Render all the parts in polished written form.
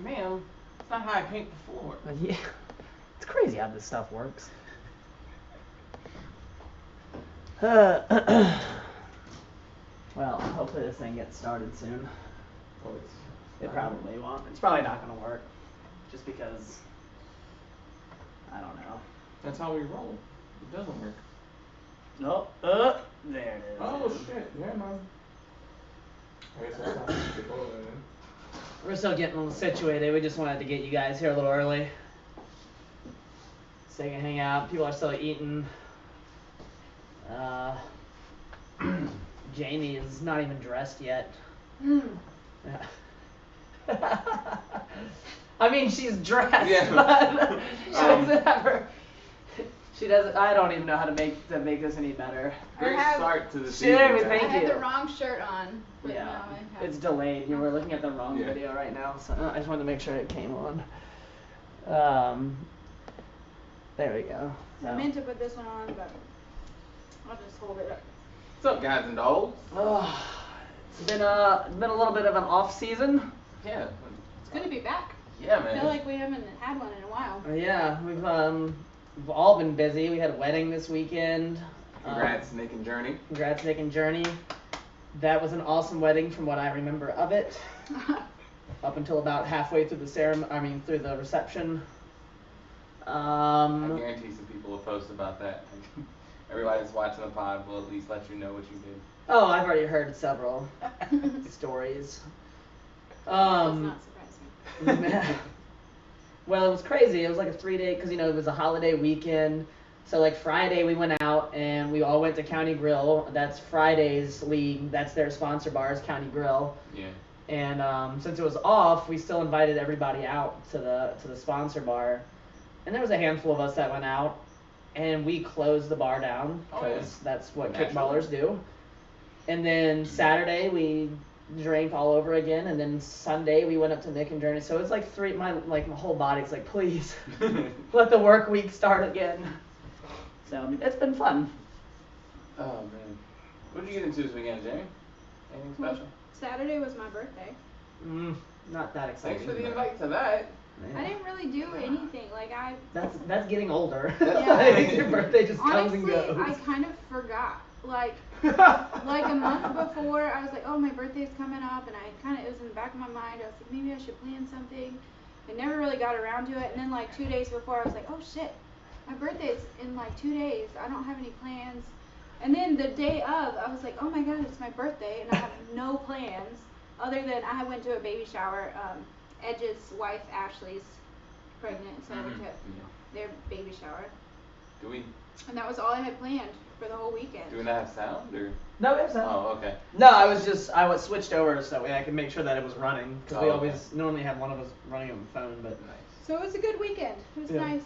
Ma'am, it's not how I paint the floor. Yeah. It's crazy how this stuff works. Well, hopefully this thing gets started soon. Oh, It probably won't. It's probably not going to work. Just because, I don't know. That's how we roll. It doesn't work. Oh, there it is. Oh shit, yeah man. I guess that's not the goal then. We're still getting a little situated. We just wanted to get you guys here a little early. So you can hang out. People are still eating. Jamie is not even dressed yet. I mean, she's dressed, yeah. but she doesn't have her. She doesn't. I don't even know how to make this any better. Great start to the season. Thank you. I had the wrong shirt on. But Yeah, now I have... it's delayed. You were looking at the wrong video right now, so I just wanted to make sure it came on. There we go. I meant to put this one on, but I'll just hold it up. What's up, guys and dolls? It's been a little bit of an off season. Yeah. It's good to be back. Yeah, man. I feel like we haven't had one in a while. Yeah, we've all been busy. We had a wedding this weekend. Congrats, Nick and Journey. Congrats, Nick and Journey. That was an awesome wedding from what I remember of it. Up until about halfway through the through the reception. I guarantee some people will post about that. Everybody that's watching the pod will at least let you know what you did. Oh, I've already heard several stories. Does not surprise me. Well, it was crazy. It was like a 3-day, because, it was a holiday weekend. So, like, Friday we went out and we all went to County Grill. That's Friday's league. That's their sponsor bar is County Grill. Yeah. And since it was off, we still invited everybody out to the sponsor bar. And there was a handful of us that went out. And we closed the bar down because that's what kickballers do. And then Saturday we drank all over again, and then Sunday we went up to Nick and Journey. So it's like my whole body's like, please let the work week start again. So it's been fun. Oh man, what did you get into this weekend, Jamie? Anything special? Saturday was my birthday. Not that exciting. Thanks for the invite to that. Yeah. I didn't really do anything. That's getting older. Yeah. Your birthday just Honestly, comes and goes. I kind of forgot. Like a month before, I was like, oh, my birthday's coming up, and it was in the back of my mind. I was like, maybe I should plan something. I never really got around to it. And then like 2 days before, I was like, oh shit, my birthday's in like 2 days. I don't have any plans. And then the day of, I was like, oh my god, it's my birthday, and I have no plans other than I went to a baby shower. Edge's wife Ashley's pregnant, so I went to their baby shower. And that was all I had planned for the whole weekend. Do we not have sound or? No, we have sound. Oh, okay. No, I was switched over so that way I could make sure that it was running, because we always normally have one of us running on the phone, but. Nice. So it was a good weekend. It was nice,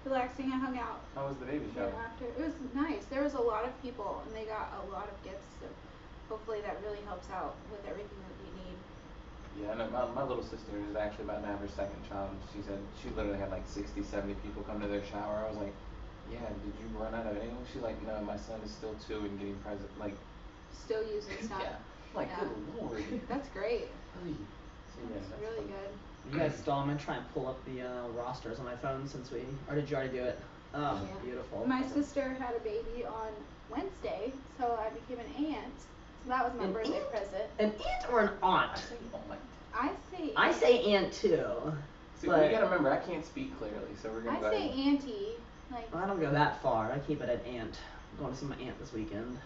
relaxing. I hung out. How was the baby shower? After. It was nice. There was a lot of people, and they got a lot of gifts. So hopefully that really helps out with everything that we need. Yeah, I know my little sister is actually about to have her second child. She said she literally had like 60, 70 people come to their shower. I was like, yeah, did you run out of anyone? She's like, no, my son is still 2 and getting present, like. Still using stuff. Yeah. Like, good lord. That's great. So, yeah, that's really good. You guys still, I'm going to try and pull up the rosters on my phone or did you already do it? Oh, yeah. Beautiful. My sister had a baby on Wednesday, so I became an aunt. So that was my birthday present. An aunt or an aunt? I say aunt too. See, we gotta remember, I can't speak clearly, so we're gonna. I say auntie. I don't go that far. I keep it at aunt. I'm going to see my aunt this weekend.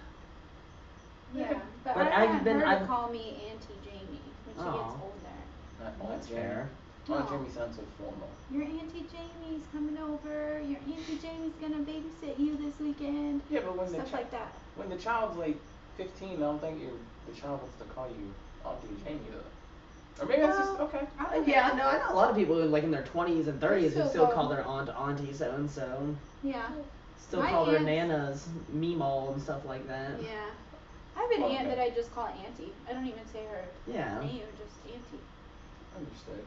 Yeah, but I want her to call me Auntie Jamie when she gets older. That's fair. Aunt Jamie sounds so formal. Your Auntie Jamie's coming over. Your Auntie Jamie's gonna babysit you this weekend. Yeah, but when stuff like that. When the child's like 15, I don't think the child wants to call you Auntie Jamie though. Or maybe that's just okay. Yeah, no, I know a lot of people who like in their 20s and 30s who still call their aunt Auntie so and so. Yeah. Still call their nanas Meemaw and stuff like that. Yeah. I have an aunt that I just call Auntie. I don't even say her name, just Auntie. Understood.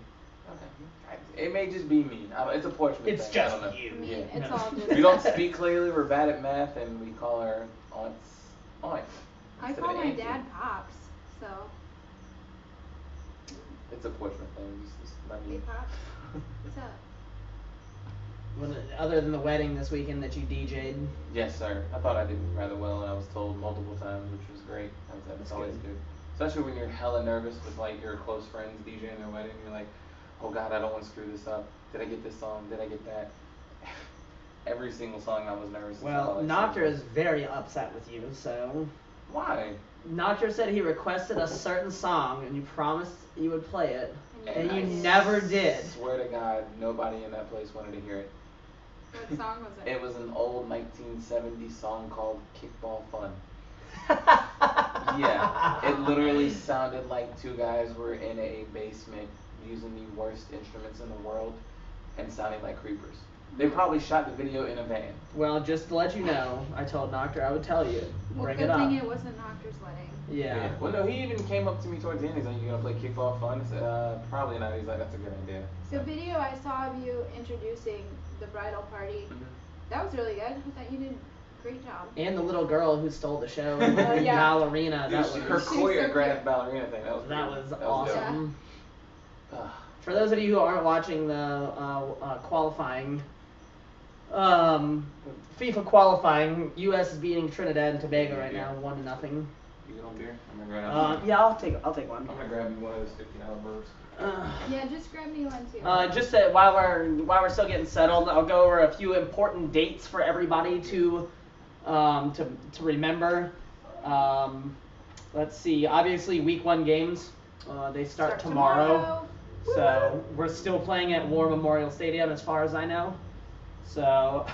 Okay. It may just be me. It's a Portsmouth thing. It's just you. It's all just. We don't speak clearly. We're bad at math, and we call our aunts aunt. I call my dad Pops, so. It's a Portsmouth thing. Just not Hey me. Pop, what's up? Other than the wedding this weekend that you DJ'd. Yes, sir. I thought I did rather well, and I was told multiple times, which was great. That's That's always good. good. Especially when you're hella nervous with like your close friends DJing their wedding. You're like, oh God, I don't want to screw this up. Did I get this song? Did I get that? Every single song I was nervous. Well, Noctur is very upset with you, so. Why? Noctur said he requested a certain song and you promised you would play it, and I you never did. Swear to God, nobody in that place wanted to hear it. What song was it? It was an old 1970s song called Kickball Fun. Yeah, it literally sounded like two guys were in a basement using the worst instruments in the world and sounding like creepers. They probably shot the video in a van. Well, just to let you know, I told Noctur I would tell you. Well, Bring good it up. thing it wasn't Noctur's wedding. Yeah. Well, no, he even came up to me towards the end. He's like, "You gonna play Kickball Fun?" I said, "Probably not." He's like, "That's a good idea." The video I saw of you introducing the bridal party, that was really good. I thought you did a great job. And the little girl who stole the show, yeah. ballerina. Dude, That her was choreographed ballerina thing. That was awesome. dope. For those of you who aren't watching the qualifying, FIFA qualifying, U.S. is beating Trinidad and Tobago right now, 1-0. You get on beer? I'm gonna grab. Yeah, I'll take one. I'm gonna grab you one of those $50 burps. Yeah, just grab me one too. Just that while we're still getting settled, I'll go over a few important dates for everybody to remember. Let's see. Obviously, week 1 games. They start tomorrow. So we're still playing at War Memorial Stadium, as far as I know. So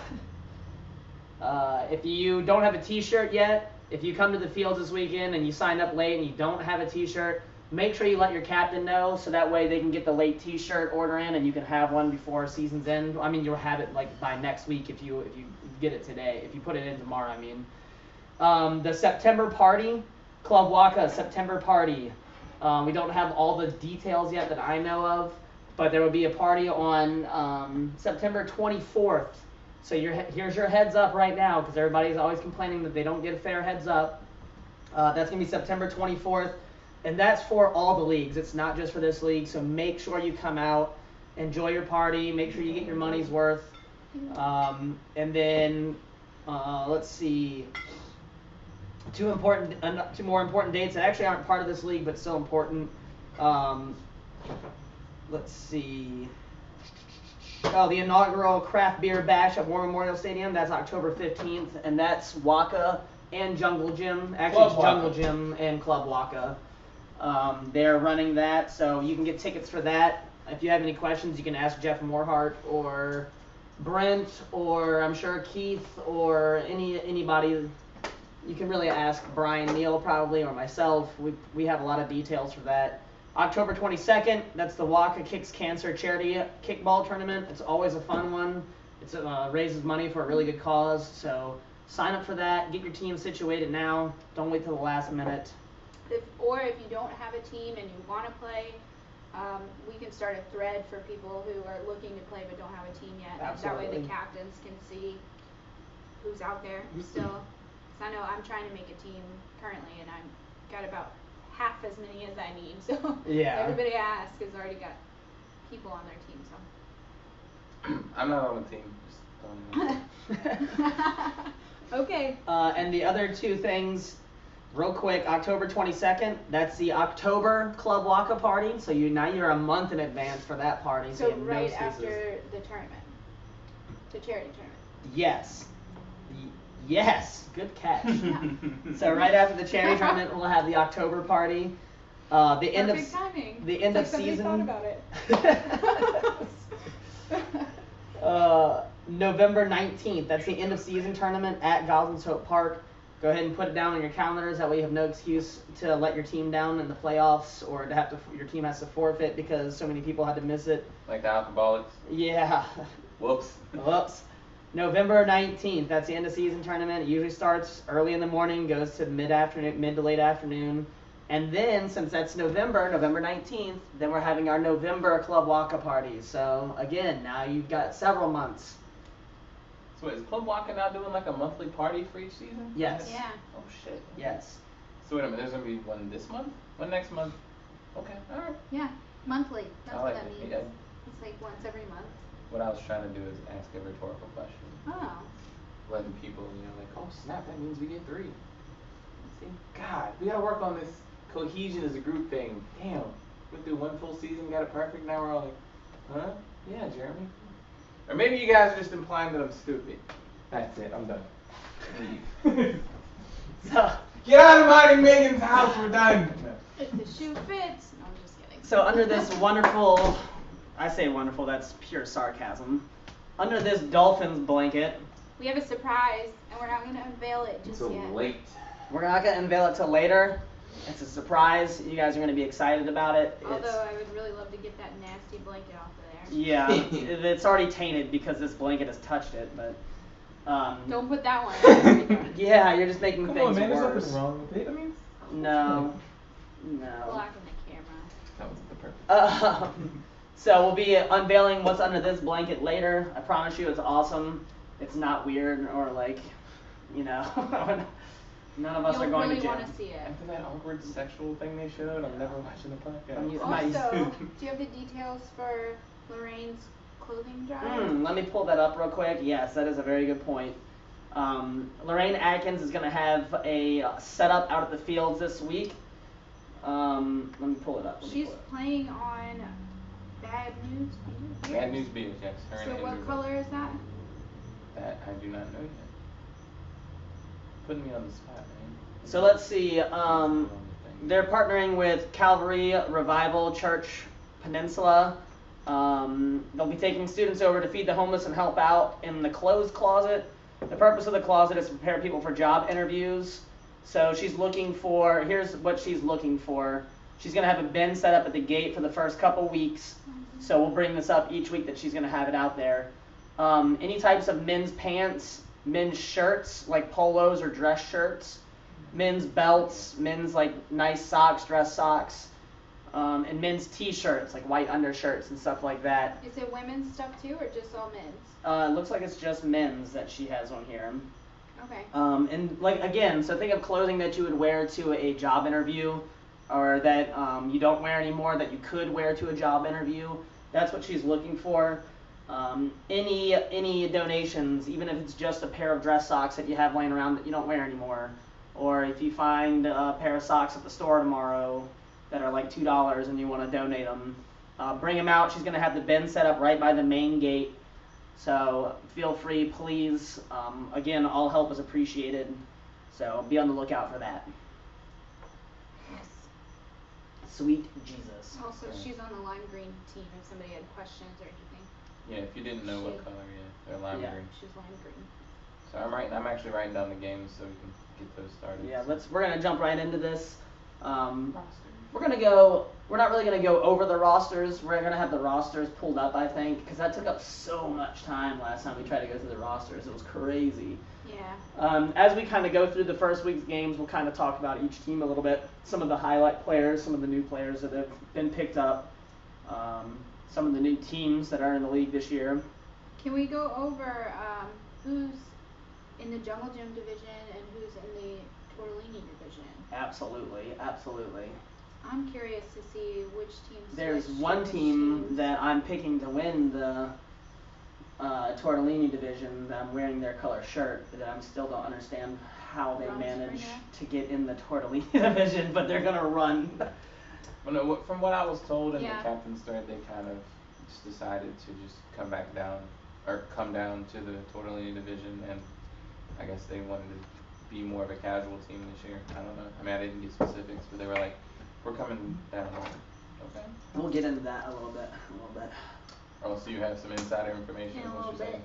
if you don't have a T-shirt yet, if you come to the fields this weekend and you signed up late and you don't have a T-shirt, make sure you let your captain know so that way they can get the late T-shirt order in and you can have one before season's end. I mean, you'll have it like by next week if you get it today. If you put it in tomorrow, I mean. The September party, ClubWAKA September party. We don't have all the details yet that I know of, but there will be a party on September 24th. So here's your heads up right now, because everybody's always complaining that they don't get a fair heads up. That's going to be September 24th, and that's for all the leagues. It's not just for this league, so make sure you come out, enjoy your party, make sure you get your money's worth. And then, let's see, two more important dates that actually aren't part of this league, but still important. Let's see. Oh, the inaugural craft beer bash at War Memorial Stadium. That's October 15th, and that's WAKA and Jungle Gym. Actually, it's Jungle Gym and ClubWAKA. They're running that, so you can get tickets for that. If you have any questions, you can ask Jeff Morhart or Brent, or I'm sure Keith, or anybody. You can really ask Brian Neal probably, or myself. We have a lot of details for that. October 22nd, that's the WAKA Kicks Cancer Charity Kickball Tournament. It's always a fun one. It raises money for a really good cause, so sign up for that. Get your team situated now. Don't wait till the last minute. If you don't have a team and you want to play, we can start a thread for people who are looking to play but don't have a team yet. Absolutely. That way the captains can see who's out there still. I know I'm trying to make a team currently, and I've got about half as many as I need. So yeah. Everybody I ask has already got people on their team. So I'm not on the team. Just okay. And the other two things, real quick. October 22nd, that's the October ClubWAKA party. So you're a month in advance for that party. So right after the tournament, the charity tournament. Yes. Yes, good catch. So right after the charity tournament, we'll have the October party. Perfect timing. The end it's of like season. Thought about it. November 19th. That's the end of season tournament at Goslin's Hope Park. Go ahead and put it down on your calendars. That way you have no excuse to let your team down in the playoffs, or your team has to forfeit because so many people had to miss it. Like the alcoholics. Yeah. Whoops. November 19th, that's the end of season tournament. It usually starts early in the morning, goes to mid to late afternoon. And then, since that's November 19th, then we're having our November ClubWAKA party. So, again, now you've got several months. So is ClubWAKA now doing like a monthly party for each season? Yes. Yeah. Oh shit. Yes. So wait a minute, there's gonna be one this month? One next month? Okay, alright. Yeah. Monthly. That's I what like that it, means. yeah. It's like once every month. What I was trying to do is ask a rhetorical question. Oh. Letting people, like, oh snap, that means we get 3. See? God, we gotta work on this cohesion as a group thing. Damn. Went through one full season, got it perfect, now we're all like, huh? Yeah, Jeremy. Or maybe you guys are just implying that I'm stupid. That's it, I'm done. Leave. So, Get out of mine and Megan's house, we're done. If the shoe fits. No, I'm just kidding. so under this wonderful, I say wonderful, that's pure sarcasm. Under this Dolphins blanket, We have a surprise, and we're not going to unveil it just So yet. late. we're not going to unveil it till later. It's a surprise. You guys are going to be excited about it. Although I would really love to get that nasty blanket off of there. Yeah, it's already tainted because this blanket has touched it, but Don't put that one on. yeah, you're just making Come things on, man, there's worse. nothing wrong with it. I mean, No. Blocking the camera. that was the perfect. So we'll be unveiling what's under this blanket later. I promise you it's awesome. It's not weird or like, none of us are You'll going really to jail. want to see it. After that awkward sexual thing they showed, I'm never watching the podcast. Also, do you have the details for Lorraine's clothing drive? Let me pull that up real quick. Yes, that is a very good point. Lorraine Atkins is going to have a setup out at the fields this week. Let me pull it up. She's playing on Bad News Beers. Bad News Beers, yes. Her So and what Andrew. color is that? That I do not know yet. Putting me on the spot, man. So let's see. They're partnering with Calvary Revival Church Peninsula. They'll be taking students over to feed the homeless and help out in the clothes closet. The purpose of the closet is to prepare people for job interviews. So here's what she's looking for. She's going to have a bin set up at the gate for the first couple weeks. So we'll bring this up each week that she's going to have it out there. Any types of men's pants, men's shirts, like polos or dress shirts, men's belts, men's like nice socks, dress socks, and men's t-shirts, like white undershirts and stuff like that. Is it women's stuff too, or just all men's? It looks like it's just men's that she has on here. Okay. And like again, so think of clothing that you would wear to a job interview, or that you don't wear anymore that you could wear to a job interview. That's what she's looking for. Any donations, even if it's just a pair of dress socks that you have laying around that you don't wear anymore, or if you find a pair of socks at the store tomorrow that are like $2 and you want to donate them, bring them out. She's going to have the bin set up right by the main gate. So feel free, please. Again, all help is appreciated. So be on the lookout for that. Yes. Sweet Jesus. Also, she's on the lime green team if somebody had questions or anything. Yeah, if you didn't know what color, they're lime green. She's lime green. So I'm actually writing down the games so we can get those started. Yeah, we're gonna jump right into this. Roster. We're not really gonna go over the rosters. We're gonna have the rosters pulled up, I think, because that took up so much time last time we tried to go through the rosters. It was crazy. Yeah. As we kind of go through the first week's games, we'll kind of talk about each team a little bit. Some of the highlight players, some of the new players that have been picked up, some of the new teams that are in the league this year. Can we go over who's in the Jungle Gym division and who's in the Tortellini division? Absolutely. I'm curious to see which teams. There's switch one which team teams. that I'm picking to win the Tortellini division that I'm wearing their color shirt that I still don't understand how they Ron managed Springer? to get in the Tortellini division, but they're gonna run. Well, no, from what I was told in Yeah. the captain's thread, they kind of just decided to just come down to the Tortellini division, and I guess they wanted to be more of a casual team this year. I don't know. I mean, I didn't get specifics, but they were like, we're coming down. Okay. We'll get into that a little bit. Oh, so you have some insider information? In is a what little you're saying?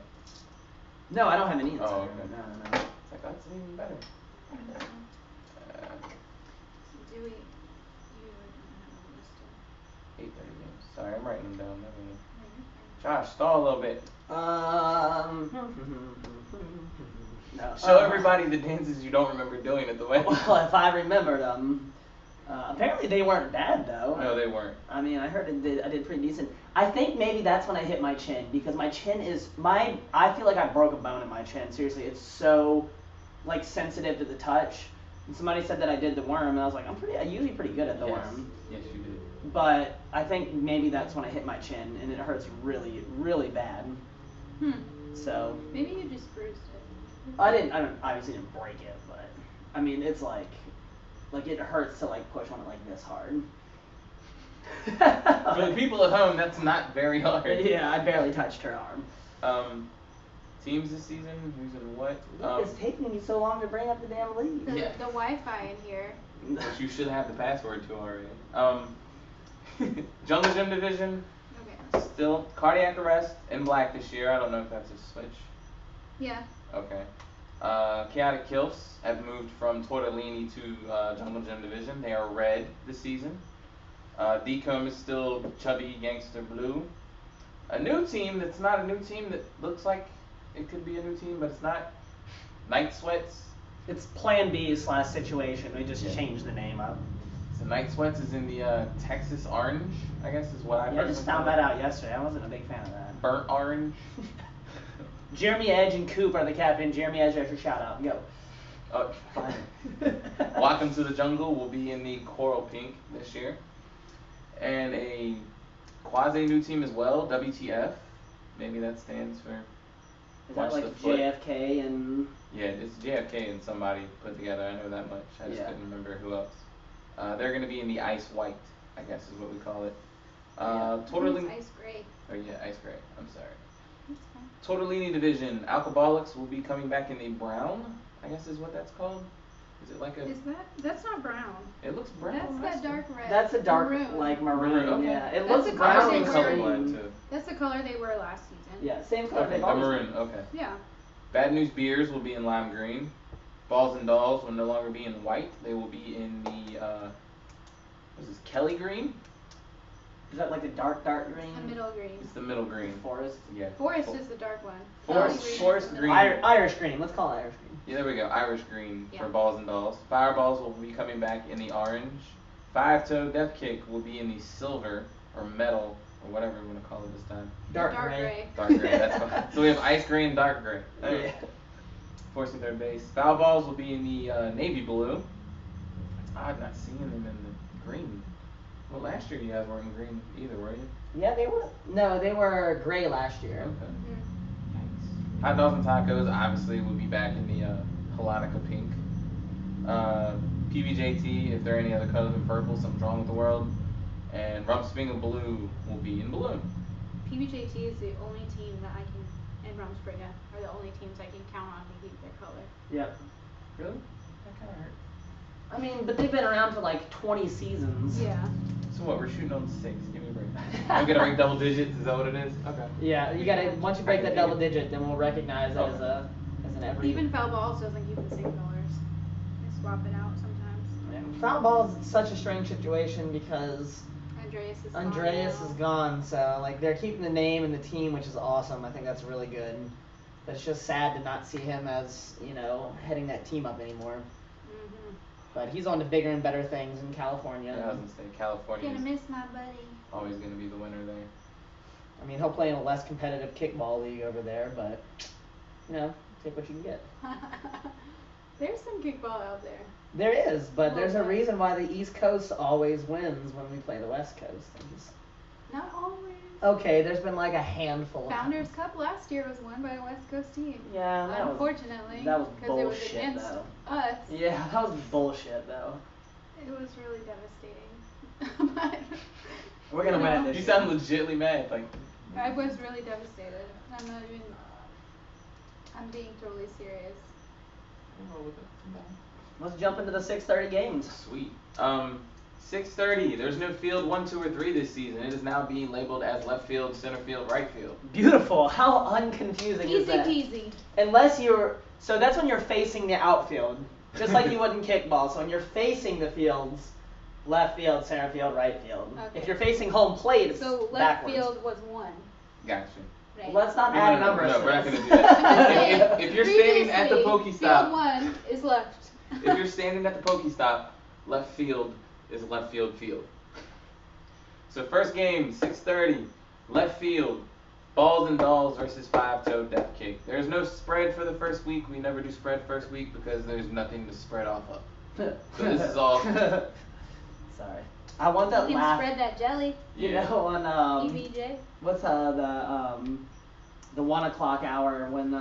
bit. No, I don't have any insider. Oh, okay. No. It's like, that's even better. Do we? You have a list of. 8:30 games. Sorry, I'm writing them down. No, you're fine. Josh, stall a little bit. No. Show everybody the dances you don't remember doing at the wedding. Well, if I remembered them, apparently they weren't bad though. No, they weren't. I mean, I heard I did pretty decent. I think maybe that's when I hit my chin because my chin is I feel like I broke a bone in my chin. Seriously, it's so like sensitive to the touch. And somebody said that I did the worm, and I was like, I'm usually pretty good at the worm. Yes, you did. but I think maybe that's when I hit my chin, and it hurts really, really bad. So. Maybe you just bruised it. I obviously didn't break it, but I mean, it's like it hurts to like push on it like this hard. For the people at home, that's not very hard. Yeah, I barely touched her arm. Teams this season, who's in what? It's taking me so long to bring up the damn league. The Wi-Fi in here. Which you should have the password to already. Jungle Gym division. Okay. Still cardiac arrest in black this year. I don't know if that's a switch. Yeah. Okay. Chaotic Kilfs have moved from Tortellini to Jungle Gym division. They are red this season. Decomb is still chubby gangster blue. A new team that's not a new team that looks like it could be a new team, but it's not. Night Sweats. It's Plan B / situation. We just changed the name up. So Night Sweats is in the Texas Orange, I guess is what I just found that out yesterday. I wasn't a big fan of that. Burnt Orange. Jeremy Edge and Coop are the captain. Jeremy Edge, that's your shout out. Go. Oh, fine. Welcome to the Jungle will be in the Coral Pink this year. And a quasi new team as well, WTF. Maybe that stands for. Is that like JFK and? Yeah, it's JFK and somebody put together. I know that much. I just couldn't remember who else. They're going to be in the Ice White, I guess is what we call it. Tortellini. Ice Gray. Oh yeah, Ice Gray. I'm sorry. That's fine. Tortellini division. Alcoholics will be coming back in the brown, I guess is what that's called. Is it like a? Is that? That's not brown. It looks brown. That's that dark red. That's a dark maroon. like maroon. Okay. Yeah, it That's looks the brown color and they colored. were. That's the color they were last season. Yeah, same color. Okay, a maroon. Okay. Yeah. Bad News Beers will be in lime green. Balls and Dolls will no longer be in white. They will be in the what is this? Kelly green. Is that like a dark green? The middle green. It's the middle green. Forest. Yeah. Forest is the dark one. Forest green. Irish green. Let's call it Irish green. Yeah, there we go. Irish green Yeah. for Balls and Dolls. Fireballs will be coming back in the orange. Five-Toe Death Kick will be in the silver or metal or whatever we want to call it this time. Dark gray. Dark gray. That's fine. So we have ice gray and dark gray. Yeah. Force and third base. Foul balls will be in the navy blue. It's odd not seeing them in the green. Well, last year you guys weren't in green either, were you? Yeah, they were. No, they were gray last year. Okay. Mm. Nice. Hot dogs and tacos obviously will be back in the Holonica pink. PBJT, if there are any other colors in purple, something's wrong with the world. And Rumspringa blue will be in blue. PBJT is the only team that I can, and Rumspringa are the only teams I can count on to keep their color. Yep. Really? That kind of hurt. I mean, but they've been around for like 20 seasons. Yeah. So what? We're shooting on 6. Give me a break. I'm gonna break double digits. Is that what it is? Okay. Yeah, you gotta. Once you break that double digit, then we'll recognize that as an every. Even foul balls doesn't keep the same colors. They swap it out sometimes. And foul ball is such a strange situation because Andreas is gone, so like they're keeping the name and the team, which is awesome. I think that's really good. But it's just sad to not see him as heading that team up anymore. Mhm. But he's on to bigger and better things in California. Yeah, I was gonna say California Gonna is miss my buddy. always gonna be the winner there. I mean, he'll play in a less competitive kickball league over there, but take what you can get. There's some kickball out there. There is, but there's a Okay. reason why the East Coast always wins when we play the West Coast. Not always. Okay, there's been like a handful of Founders Cup last year was won by a West Coast team. Yeah, Unfortunately, that was because it was bullshit, against though. us. Yeah, that was bullshit though. It was really devastating. But, We're gonna win this You year. sound legitly mad. Like I was really devastated. I'm being totally serious. Let's jump into the 6:30 games. Sweet. 6:30. There's no field 1, 2, or 3 this season. It is now being labeled as left field, center field, right field. Beautiful. How unconfusing is Easy that? peasy. Unless so that's when you're facing the outfield, just like you would in kickball. So when you're facing the fields, left field, center field, right field. Okay. If you're facing home plate, it's So left backwards. field was 1. Gotcha. Right. Let's not No, add no, no, numbers. no, to we're not this. gonna do that. I'm just saying, If you're standing at the previously, Pokestop, field 1 is left. if you're standing at the Pokestop, left field is left field field. So first game, 6:30, left field, Balls and Dolls versus Five-Toe Death Kick. There's no spread for the first week. We never do spread first week because there's nothing to spread off of. So this is all. Sorry. I want that You can laugh. spread that jelly. You know, on EBJ. what's the 1 o'clock hour when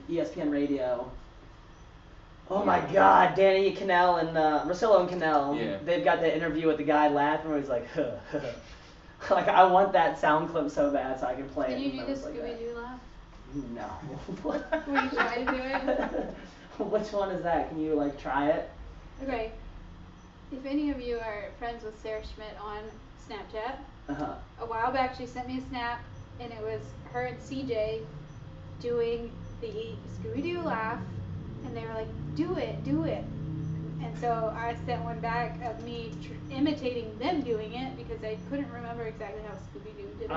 ESPN Radio. Oh my God, Danny Cannell and Rosillo and Cannell. Yeah. They've got the interview with the guy laughing where he's like, huh, huh. Like I want that sound clip so bad so I can play Can it. you do the like Scooby-Doo laugh? No. Will you try to do it? Which one is that? Can you like try it? Okay. If any of you are friends with Sarah Schmidt on Snapchat, a while back she sent me a snap and it was her and CJ doing the Scooby-Doo laugh and they were like, do it. And so I sent one back of me imitating them doing it because I couldn't remember exactly how Scooby-Doo did it.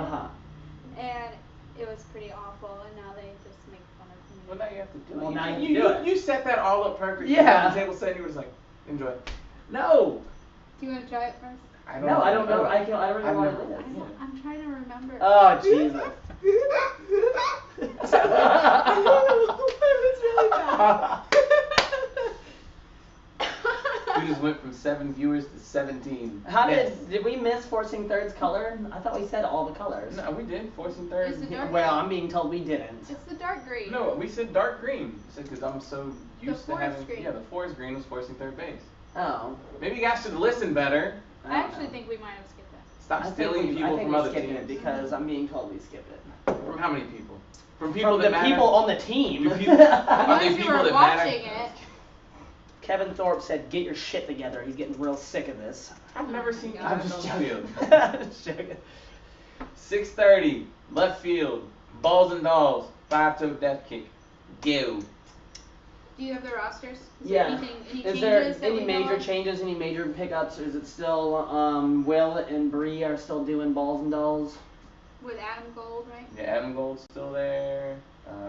And it was pretty awful and now they just make fun of me. Well, now you have to do it. Well, now you do it. You set that all up perfectly. Yeah. The table set, you were just like, enjoy. No. Do you want to try it first? I don't know. I don't know what it is. I'm trying to remember. Oh, Jesus. It's really bad. We just went from 7 viewers to 17. How did we miss Forcing Third's color? I thought we said all the colors. No, we did. Forcing Third. It's the dark Well, green. I'm being told we didn't. It's the dark green. No, we said dark green. Because I'm so used to forest having. green. Yeah, the forest green was Forcing Third base. Oh. Maybe you guys should listen better. I actually think we might have skipped that. Stop stealing people from other skipping teams. it because I'm being told we skipped it. From how many people? From people From that the matter? people on the team. Do people, are Unless they you people were that watching matter? it. Kevin Thorpe said, "Get your shit together." He's getting real sick of this. I've never seen God. Kevin I'm just on the joking. field. Just joking. 6:30, left field, balls and dolls, 5-toe death kick. Go. Do you have the rosters? Is Yeah. there any Is changes there that any we know major of? changes? Any major pickups? Or is it still Will and Bree are still doing balls and dolls? With Adam Gold, right? Yeah, Adam Gold's still there.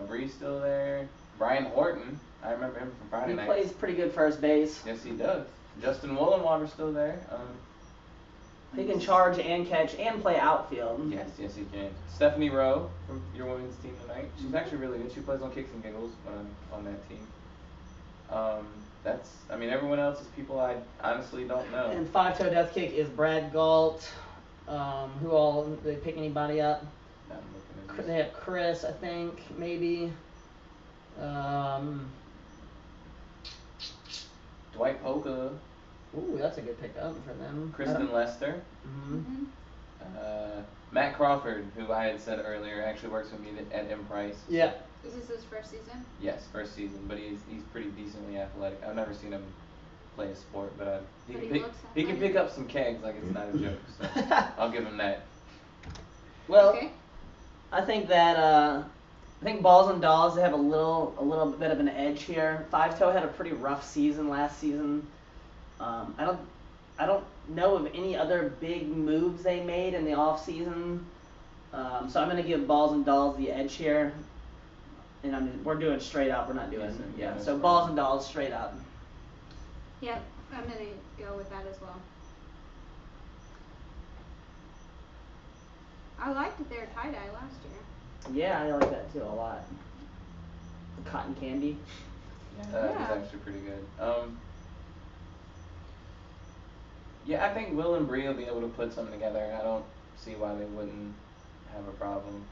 Bree's still there. Brian Horton, I remember him from Friday He night. plays pretty good first base. Yes, he does. Justin Wollenwater's still there. He can charge and catch and play outfield. Yes, he can. Stephanie Rowe from your women's team tonight. She's actually really good. She plays on kicks and giggles when I'm on that team. Everyone else is people I honestly don't know. And 5-toe death kick is Brad Galt. Who all did they pick anybody up? I'm looking at They have Chris, I think, maybe. Dwight Polka, Ooh, that's a good pickup for them. Kristen Lester, Mm-hmm. Matt Crawford, who I had said earlier actually works with me at M Price. Yeah. Is this his first season? Yes, first season, but he's pretty decently athletic. I've never seen him play a sport, but he But can he pick looks he can athletic. pick up some kegs like it's not a joke. So I'll give him that. Well, Okay. I think that I think balls and dolls they have a little bit of an edge here. 5-toe had a pretty rough season last season. I don't know of any other big moves they made in the off season. So I'm gonna give balls and dolls the edge here. And we're doing straight up. We're not doing Yes, sir. yeah. That's So right. balls and dolls straight up. Yep, I'm gonna go with that as well. I liked their tie-dye last year. Yeah, I like that too a lot. Cotton candy. That Yeah. was actually pretty good. Yeah, I think Will and Bree will be able to put something together. I don't see why they wouldn't have a problem.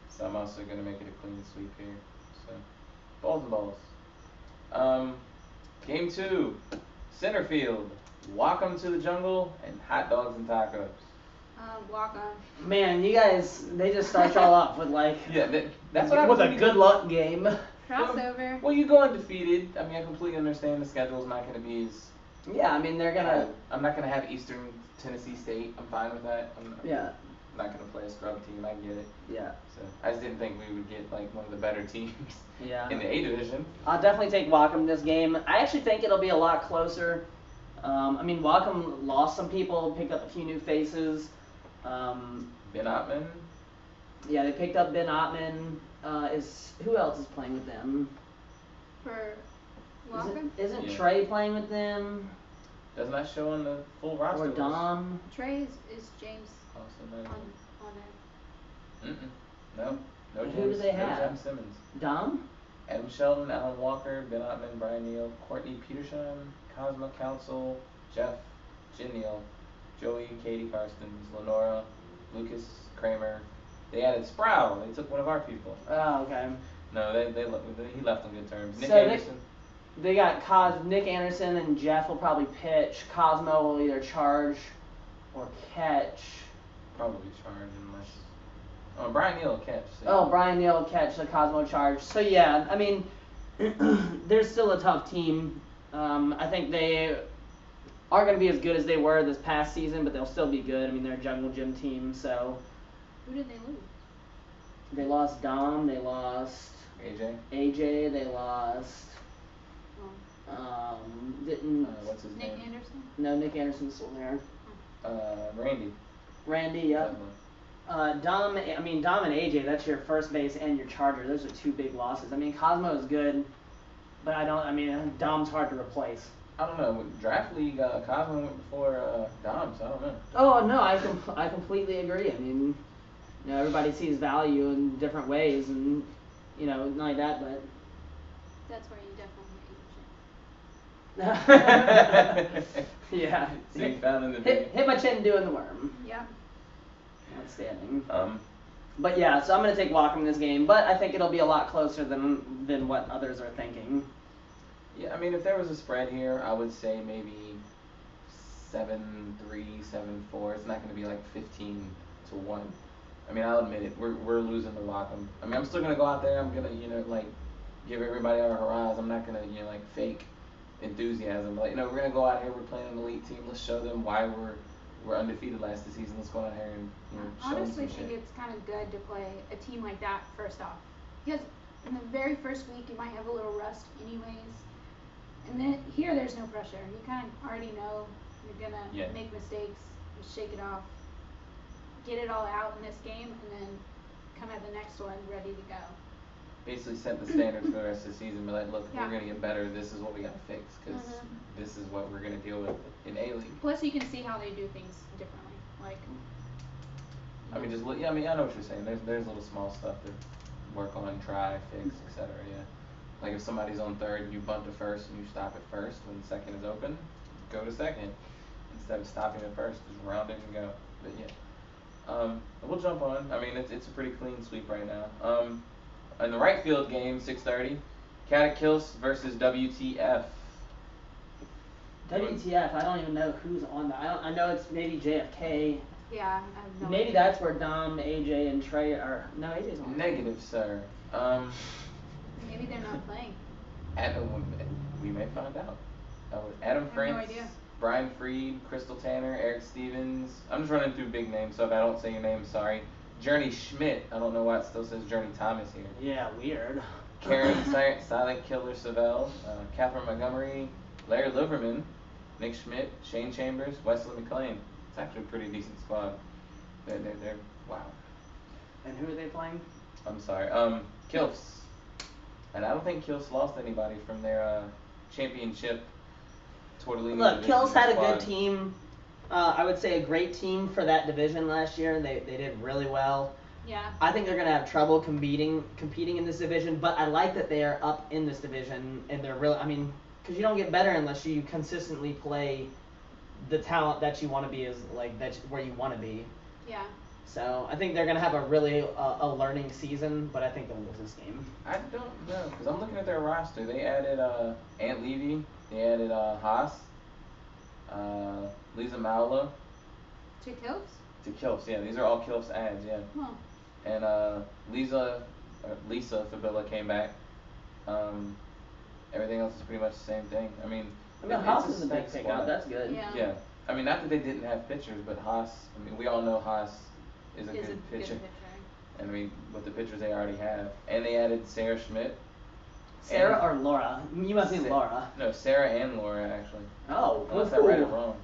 So I'm also gonna make it a clean sweep here. So balls and balls. Game 2, center field. Welcome to the jungle and hot dogs and tacos. WAKA. Man, you guys, they just start y'all up with like Yeah, that's what with happens a when you good go- luck game. Crossover. Well, you go undefeated. I mean, I completely understand the schedule's not going to be as. Yeah, I mean they're gonna. I'm not going to have Eastern Tennessee State. I'm fine with that. I'm Yeah, not going to play a scrub team. I get it. yeah, So I just didn't think we would get like one of the better teams yeah. in the A division. I'll definitely take Wacom this game. I actually think it'll be a lot closer. Wacom lost some people, picked up a few new faces. Ben Ottman. Yeah, they picked up Ben Ottman. Who else is playing with them? For WAKA. Isn't Yeah. Trey playing with them? Does not show on the full roster. Or list. Dom? Trey is James Also, on no. there. No. No Who James. do they no have? James Simmons. Dom? Adam Sheldon, Alan Walker, Ben Ottman, Brian Neal, Courtney Peterson, Cosmo Council, Jeff, Jin Neal, Joey, Katie Karstens, Lenora, Lucas Kramer. They added Sproul. They took one of our people. Oh, okay. No, he left on good terms. Nick So Anderson. They got Nick Anderson and Jeff will probably pitch. Cosmo will either charge or catch. Probably charge unless. Oh, Brian Neal will catch. So Oh, Brian Neal will catch the Cosmo charge. So yeah, I mean, they're still a tough team. I think they are going to be as good as they were this past season, but they'll still be good. I mean, they're a jungle gym team, so. Who did they lose? They lost Dom. They lost AJ. They lost. Didn't. What's his Nick name? Anderson? No, Nick Anderson's still there. Randy, yep. Dom and AJ, that's your first base and your charger. Those are two big losses. I mean, Cosmo is good, but Dom's hard to replace. I don't know. With Draft League, Cosmo went before Dom, so I don't know. Oh, no, I completely agree. I mean, everybody sees value in different ways and, not like that, but. That's where you definitely Yeah. So you found in the hit my chin doing the worm. Yeah. Outstanding. But yeah, so I'm gonna take WAKA in this game, but I think it'll be a lot closer than what others are thinking. Yeah, I mean, if there was a spread here, I would say maybe 7-3, 7-4. It's not gonna be like 15-1. I mean, I'll admit it. We're losing to WAKA. I mean, I'm still gonna go out there. I'm gonna give everybody our hurrahs. I'm not gonna fake enthusiasm. We're gonna go out here. We're playing an elite team. Let's show them why we're undefeated last season. Let's go out here and show them honestly some think shit. it's kind of good to play a team like that first off, because in the very first week you might have a little rust anyways, and then here there's no pressure. You kind of already know you're gonna make mistakes. Just shake it off, get it all out in this game, and then come at the next one ready to go. Basically set the standards for the rest of the season. But look, Yeah. we're gonna get better. This is what we gotta fix because this is what we're gonna deal with in A-League. Plus, you can see how they do things differently. Like, I mean, just look. Yeah, I mean, I know what you're saying. There's little small stuff to work on, try, fix, etc. Yeah. Like if somebody's on third and you bunt to first and you stop at first when the second is open, go to second instead of stopping at first. Just round it and go. But yeah. We'll jump on. I mean, it's a pretty clean sweep right now. In the right field game, 6:30, Catechills versus WTF. WTF? I don't even know who's on that. I know it's maybe JFK. yeah, I have no Maybe idea. that's where Dom, AJ, and Trey are. No, AJ's on. Negative, sir. Maybe they're not playing. We may find out. Adam I have France, no idea. Brian Freed, Crystal Tanner, Eric Stevens. I'm just running through big names, so if I don't say your name, sorry. Journey Schmidt. I don't know why it still says Journey Thomas here. Yeah, weird. Karen Silent Killer Savell, Catherine Montgomery, Larry Liverman, Nick Schmidt, Shane Chambers, Wesley McLean. It's actually a pretty decent squad. They're wow. And who are they playing? I'm sorry. Kilfs. And I don't think Kilfs lost anybody from their championship Tortellini. Look, Kills had a squad. good team. I would say a great team for that division last year. They did really well. Yeah. I think they're going to have trouble competing in this division, but I like that they are up in this division, and they're really, because you don't get better unless you consistently play the talent that you want to be, that's where you want to be. Yeah. So I think they're going to have a really a learning season, but I think they'll lose this game. I don't know, because I'm looking at their roster. They added Ant Levy, they added Haas, Lisa Maula. To Kills? To Kilfs, yeah. These are all Kilfs ads, yeah. Huh. And Lisa Fabilla came back. Everything else is pretty much the same thing. Haas it's is a big stacked pickup. squad. That's good. Yeah. Yeah. Not that they didn't have pitchers, but Haas, we all know Haas is a good pitcher. And with the pitchers they already have. And they added Sarah Schmidt. Sarah or Laura? You must mean Laura. No, Sarah and Laura, actually. Oh, unless I read it wrong.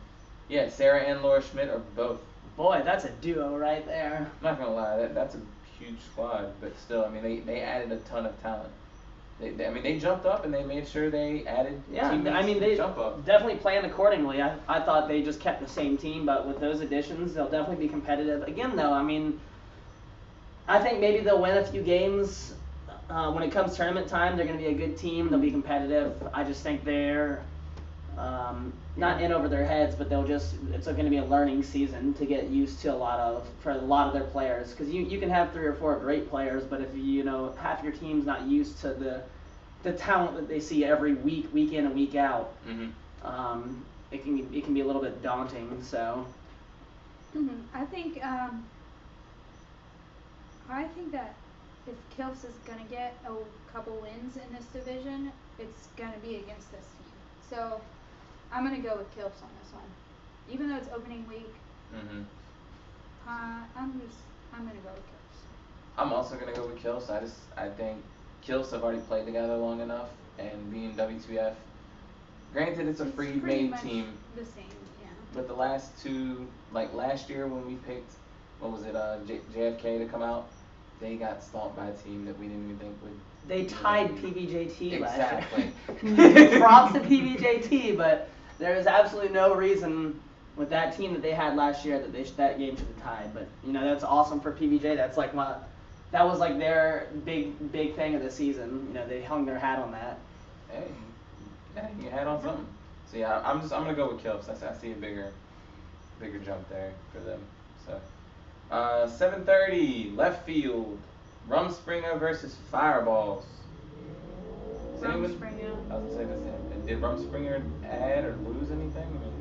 Yeah, Sarah and Laura Schmidt are both. Boy, that's a duo right there. I'm not going to lie, that's a huge squad. But still, they added a ton of talent. They jumped up and they made sure they added teammates they jump up. definitely planned accordingly. I thought they just kept the same team, but with those additions, they'll definitely be competitive. Again, though, I think maybe they'll win a few games. When it comes tournament time, they're going to be a good team. They'll be competitive. I just think they're not in over their heads, but it's going to be a learning season to get used to for a lot of their players. Because you can have 3 or 4 great players, but if half your team's not used to the talent that they see every week in and week out, it can be a little bit daunting. So. I think that if Kilfs is gonna get a couple wins in this division, it's gonna be against this team. So I'm gonna go with Kilfs on this one, even though it's opening week. I'm gonna go with Kilfs. I'm also gonna go with Kilfs. I think Kilfs have already played together long enough, and being W2F, granted it's a free-made team. The same, yeah. But the last two, like last year when we picked, what was it, JFK to come out, they got stomped by a team that we didn't even think would. They tied PBJT last year. Exactly. Props to PBJT, but there is absolutely no reason with that team that they had last year that that game should have tied. But that's awesome for PBJ. That was like their big thing of the season. They hung their hat on that. Hey, hang your hat on something. So yeah, I'm gonna go with Kilfs. I see a bigger jump there for them. So 7:30 left field, Rumspringa versus Fireballs. Rumspringa. I was gonna say this. Did Rumspringa add or lose anything? I mean,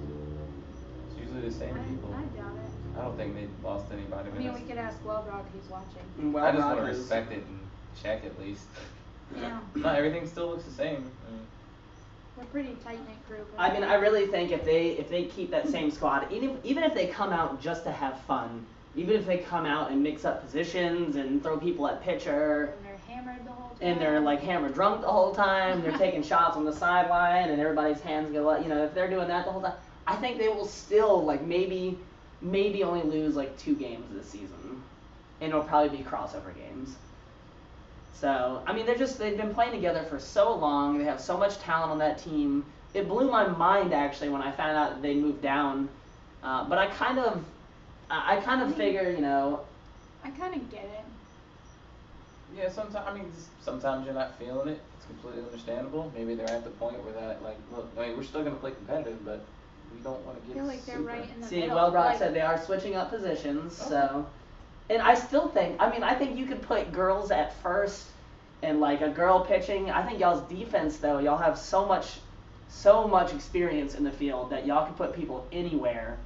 it's usually the same people. I doubt it. I don't think they lost anybody. I mean, we could ask Wellbrock if he's watching. I just want to respect it and check at least. Yeah. Not everything still looks the same. We're a pretty tight-knit group. I mean, I really think if they keep that same squad, even if they come out just to have fun, even if they come out and mix up positions and throw people at pitcher, and they're hammered the whole time, and they're like hammered drunk the whole time, they're taking shots on the sideline, and everybody's hands go up. If they're doing that the whole time, I think they will still maybe only lose 2 games this season, and it'll probably be crossover games. So, I mean, they've been playing together for so long. They have so much talent on that team. It blew my mind, actually, when I found out that they moved down. But I kind of figure, I kind of get it. Yeah, sometimes you're not feeling it. It's completely understandable. Maybe they're at the point where look, we're still going to play competitive, but we don't want to get I feel like they're right in the middle. middle. Wellbrock said they are switching up positions, so... And I still think, I think you could put girls at first and a girl pitching. I think y'all's defense, though, y'all have so much experience in the field that y'all can put people anywhere,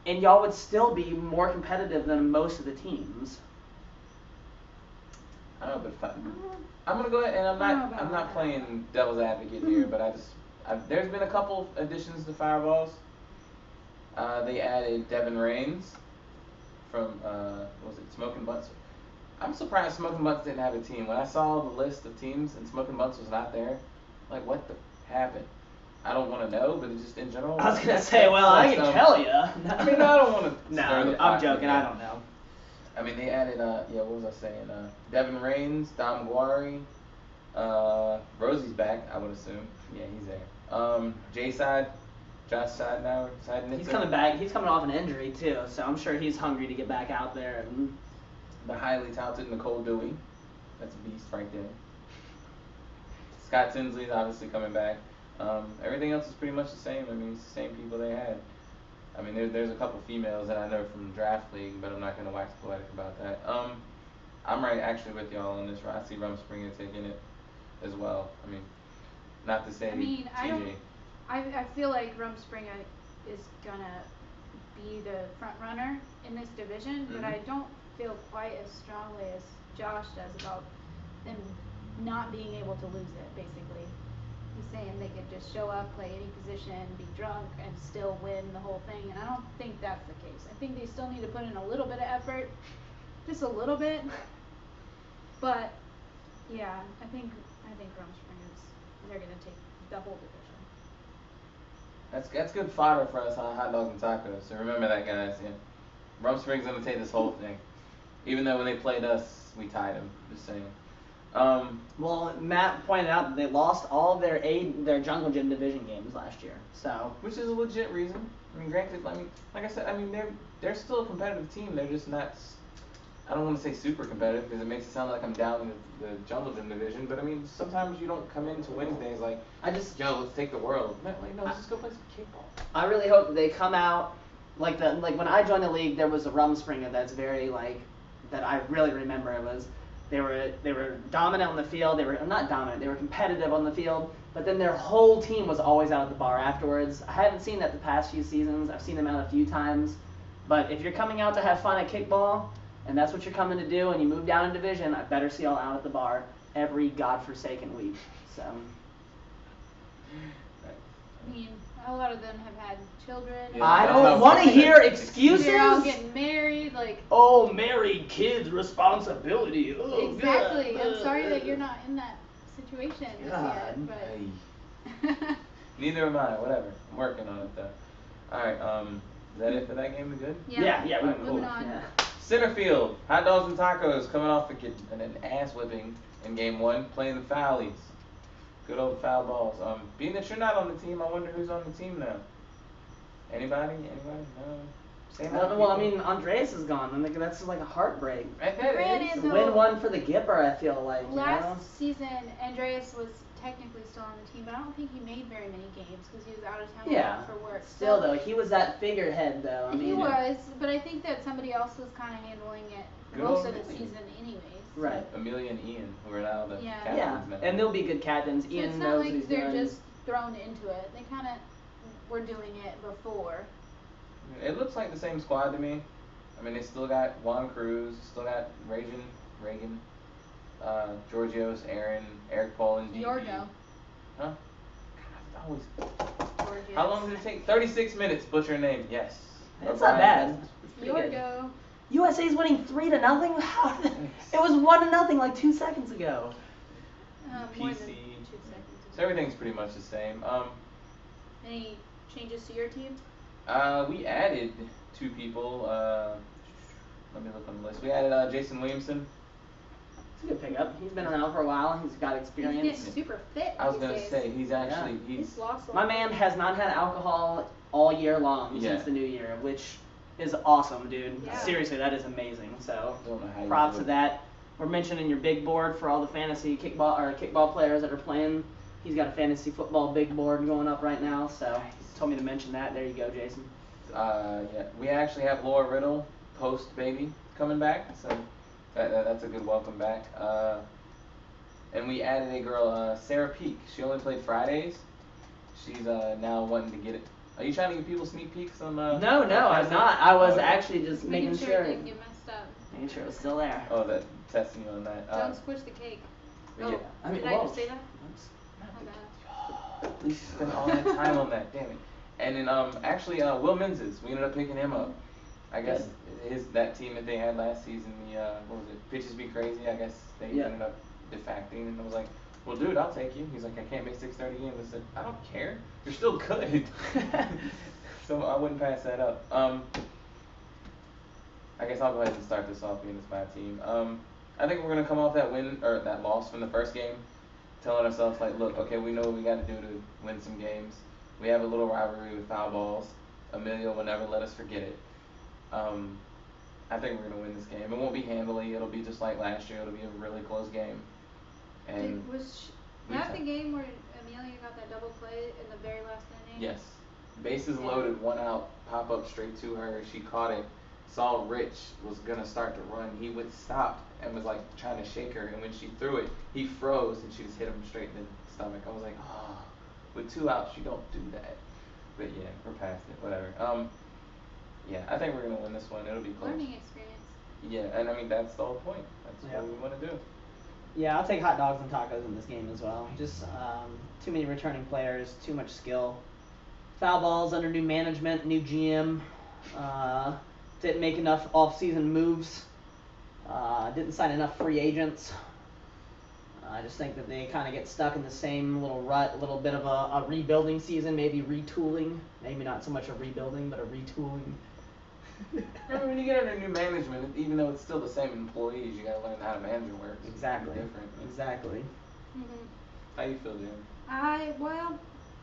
and y'all would still be more competitive than most of the teams. I don't know, but I'm gonna go ahead, and I'm not playing devil's advocate here, but there's been a couple additions to Fireballs. They added Devin Rains from was it Smoking Butts? I'm surprised Smoking Butts didn't have a team. When I saw the list of teams and Smoking Butts was not there, what the happened? I don't want to know, but it's just in general. I was gonna say, I can tell you. I mean, I don't want to. No, I'm joking. I don't know. I mean, they added what was I saying? Devin Rains, Dom Guari, Rosie's back, I would assume. Yeah, he's there. Josh Seidnitzer. He's coming back. He's coming off an injury too, so I'm sure he's hungry to get back out there. And the highly talented Nicole Dewey. That's a beast right there. Scott Tinsley's obviously coming back. Everything else is pretty much the same. I mean, it's the same people they had. I mean, there's a couple females that I know from Draft League, but I'm not going to wax poetic about that. I'm right actually with y'all on this. I see Rumspringa taking it as well. I mean, not to say TJ. I feel like Rumspringa is gonna be the front runner in this division, but I don't feel quite as strongly as Josh does about them not being able to lose it, basically. He's saying they could just show up, play any position, be drunk, and still win the whole thing, and I don't think that's the case. I think they still need to put in a little bit of effort, just a little bit, but yeah, I think they're gonna take the whole division. That's good fodder for us on Hot Dogs and Tacos. So remember that, guys. Yeah. Rumspringa's gonna take this whole thing. Even though when they played us, we tied them. Just saying. Well, Matt pointed out that they lost all their Jungle Gym division games last year. So, which is a legit reason. I mean, granted, like I said, they're still a competitive team. They're just not I don't want to say super competitive because it makes it sound like I'm down in the jungle gym division, but I mean, sometimes you don't come into Wednesdays like, yo, let's take the world. Like, no, let's just go play some kickball. I really hope that they come out, like when I joined the league, there was a Rumspringer that's very, like, that I really remember. It was, they were dominant on the field, they were, not dominant, they were competitive on the field, but then their whole team was always out at the bar afterwards. I haven't seen that the past few seasons, I've seen them out a few times, but if you're coming out to have fun at kickball, and that's what you're coming to do, and you move down in division, I better see y'all out at the bar every godforsaken week. So. I mean, a lot of them have had children. Yeah, I don't want to hear excuses. They're all getting married, like. Oh, married kids' responsibility. Oh, exactly. God. I'm sorry that you're not in that situation just yet, but. Neither am I. Whatever. I'm working on it though. All right. Is that it for that game? We good? Yeah. We're moving on. Yeah. Center field, hot dogs and tacos coming off an ass whipping in game 1, playing the Fowlies. Good old foul balls. Being that you're not on the team, I wonder who's on the team now. Anybody? No. Say Well, I mean, Andreas is gone. I think that's like a heartbreak. Granted, though, Win one for the Gipper, I feel like. Last season, Andreas was technically still on the team, but I don't think he made very many games because he was out of town for work. Still, though, he was that figurehead, though. He was, but I think that somebody else was kind of handling it most of the season anyways. Right. Amelia and Ian, who are now the captains. Yeah, and they'll be good captains. So Ian it's knows not like what he's they're doing. just thrown into it. They kind of were doing it before. It looks like the same squad to me. I mean, they still got Juan Cruz, still got Reagan, Georgios, Aaron, Eric Paul, and DP. Yorgo. Huh? God, always. Georgios. How long did it take? 36 minutes. Butcher a name. Yes. It's not bad. Yorgo. USA's winning 3-0. It was 1-0 like 2 seconds ago. More than 2 PC. seconds. So everything's pretty much the same. Any changes to your team? We added 2 people. Let me look on the list. We added Jason Williamson. It's a good pickup. He's been around for a while. He's got experience. He's getting super fit. I was gonna say he's actually he's lost. My man has not had alcohol all year long since the new year, which is awesome, dude. Yeah. Seriously, that is amazing. So Don't know how you props do to it. that. We're mentioning your big board for all the fantasy kickball players that are playing. He's got a fantasy football big board going up right now, so he told me to mention that. There you go, Jason. Yeah, we actually have Laura Riddle, post baby, coming back, so that's a good welcome back. And we added a girl, Sarah Peak. She only played Fridays. She's now wanting to get it. Are you trying to give people sneak peeks on? No, I'm not. I was actually just making sure. It didn't get messed up. Making sure it was still there. Oh, that testing you on that. Don't squish the cake. Yeah. Oh, I mean, did I just say that? Not My the- bad. At least you spent all that time on that, damn it. And then actually Will Menzies, we ended up picking him up. I guess that team that they had last season, the what was it, Pitches Be Crazy, I guess they ended up defecting, and I was like, well dude, I'll take you. He's like, I can't make 6:30 games. I said, I don't care. You're still good. So I wouldn't pass that up. I guess I'll go ahead and start this off being it's my team. I think we're gonna come off that win or that loss from the first game, telling ourselves like, look, okay, we know what we got to do to win some games. We have a little rivalry with foul balls. Amelia will never let us forget it. I think we're gonna win this game. It won't be handily. It'll be just like last year. It'll be a really close game. And Was that the game where Amelia got that double play in the very last inning? yes, bases loaded, 1 out, pop up straight to her. She caught it. Saw Rich was gonna start to run. He would stop and was like trying to shake her. And when she threw it, he froze and she just hit him straight in the stomach. I was like, oh, with 2 outs, you don't do that. But yeah, we're past it. Whatever. Yeah, I think we're gonna win this one. It'll be close. Learning experience. Yeah, and I mean that's the whole point. That's what we want to do. Yeah, I'll take hot dogs and tacos in this game as well. Just too many returning players, too much skill. Foul balls under new management, new GM. Didn't make enough off-season moves. Didn't sign enough free agents. I just think that they kind of get stuck in the same little rut, a little bit of a rebuilding season, maybe retooling. Maybe not so much a rebuilding, but a retooling. Remember when you get under new management, even though it's still the same employees, you gotta learn how the manager works. Exactly. It's different. Exactly. How you feel, Jamie?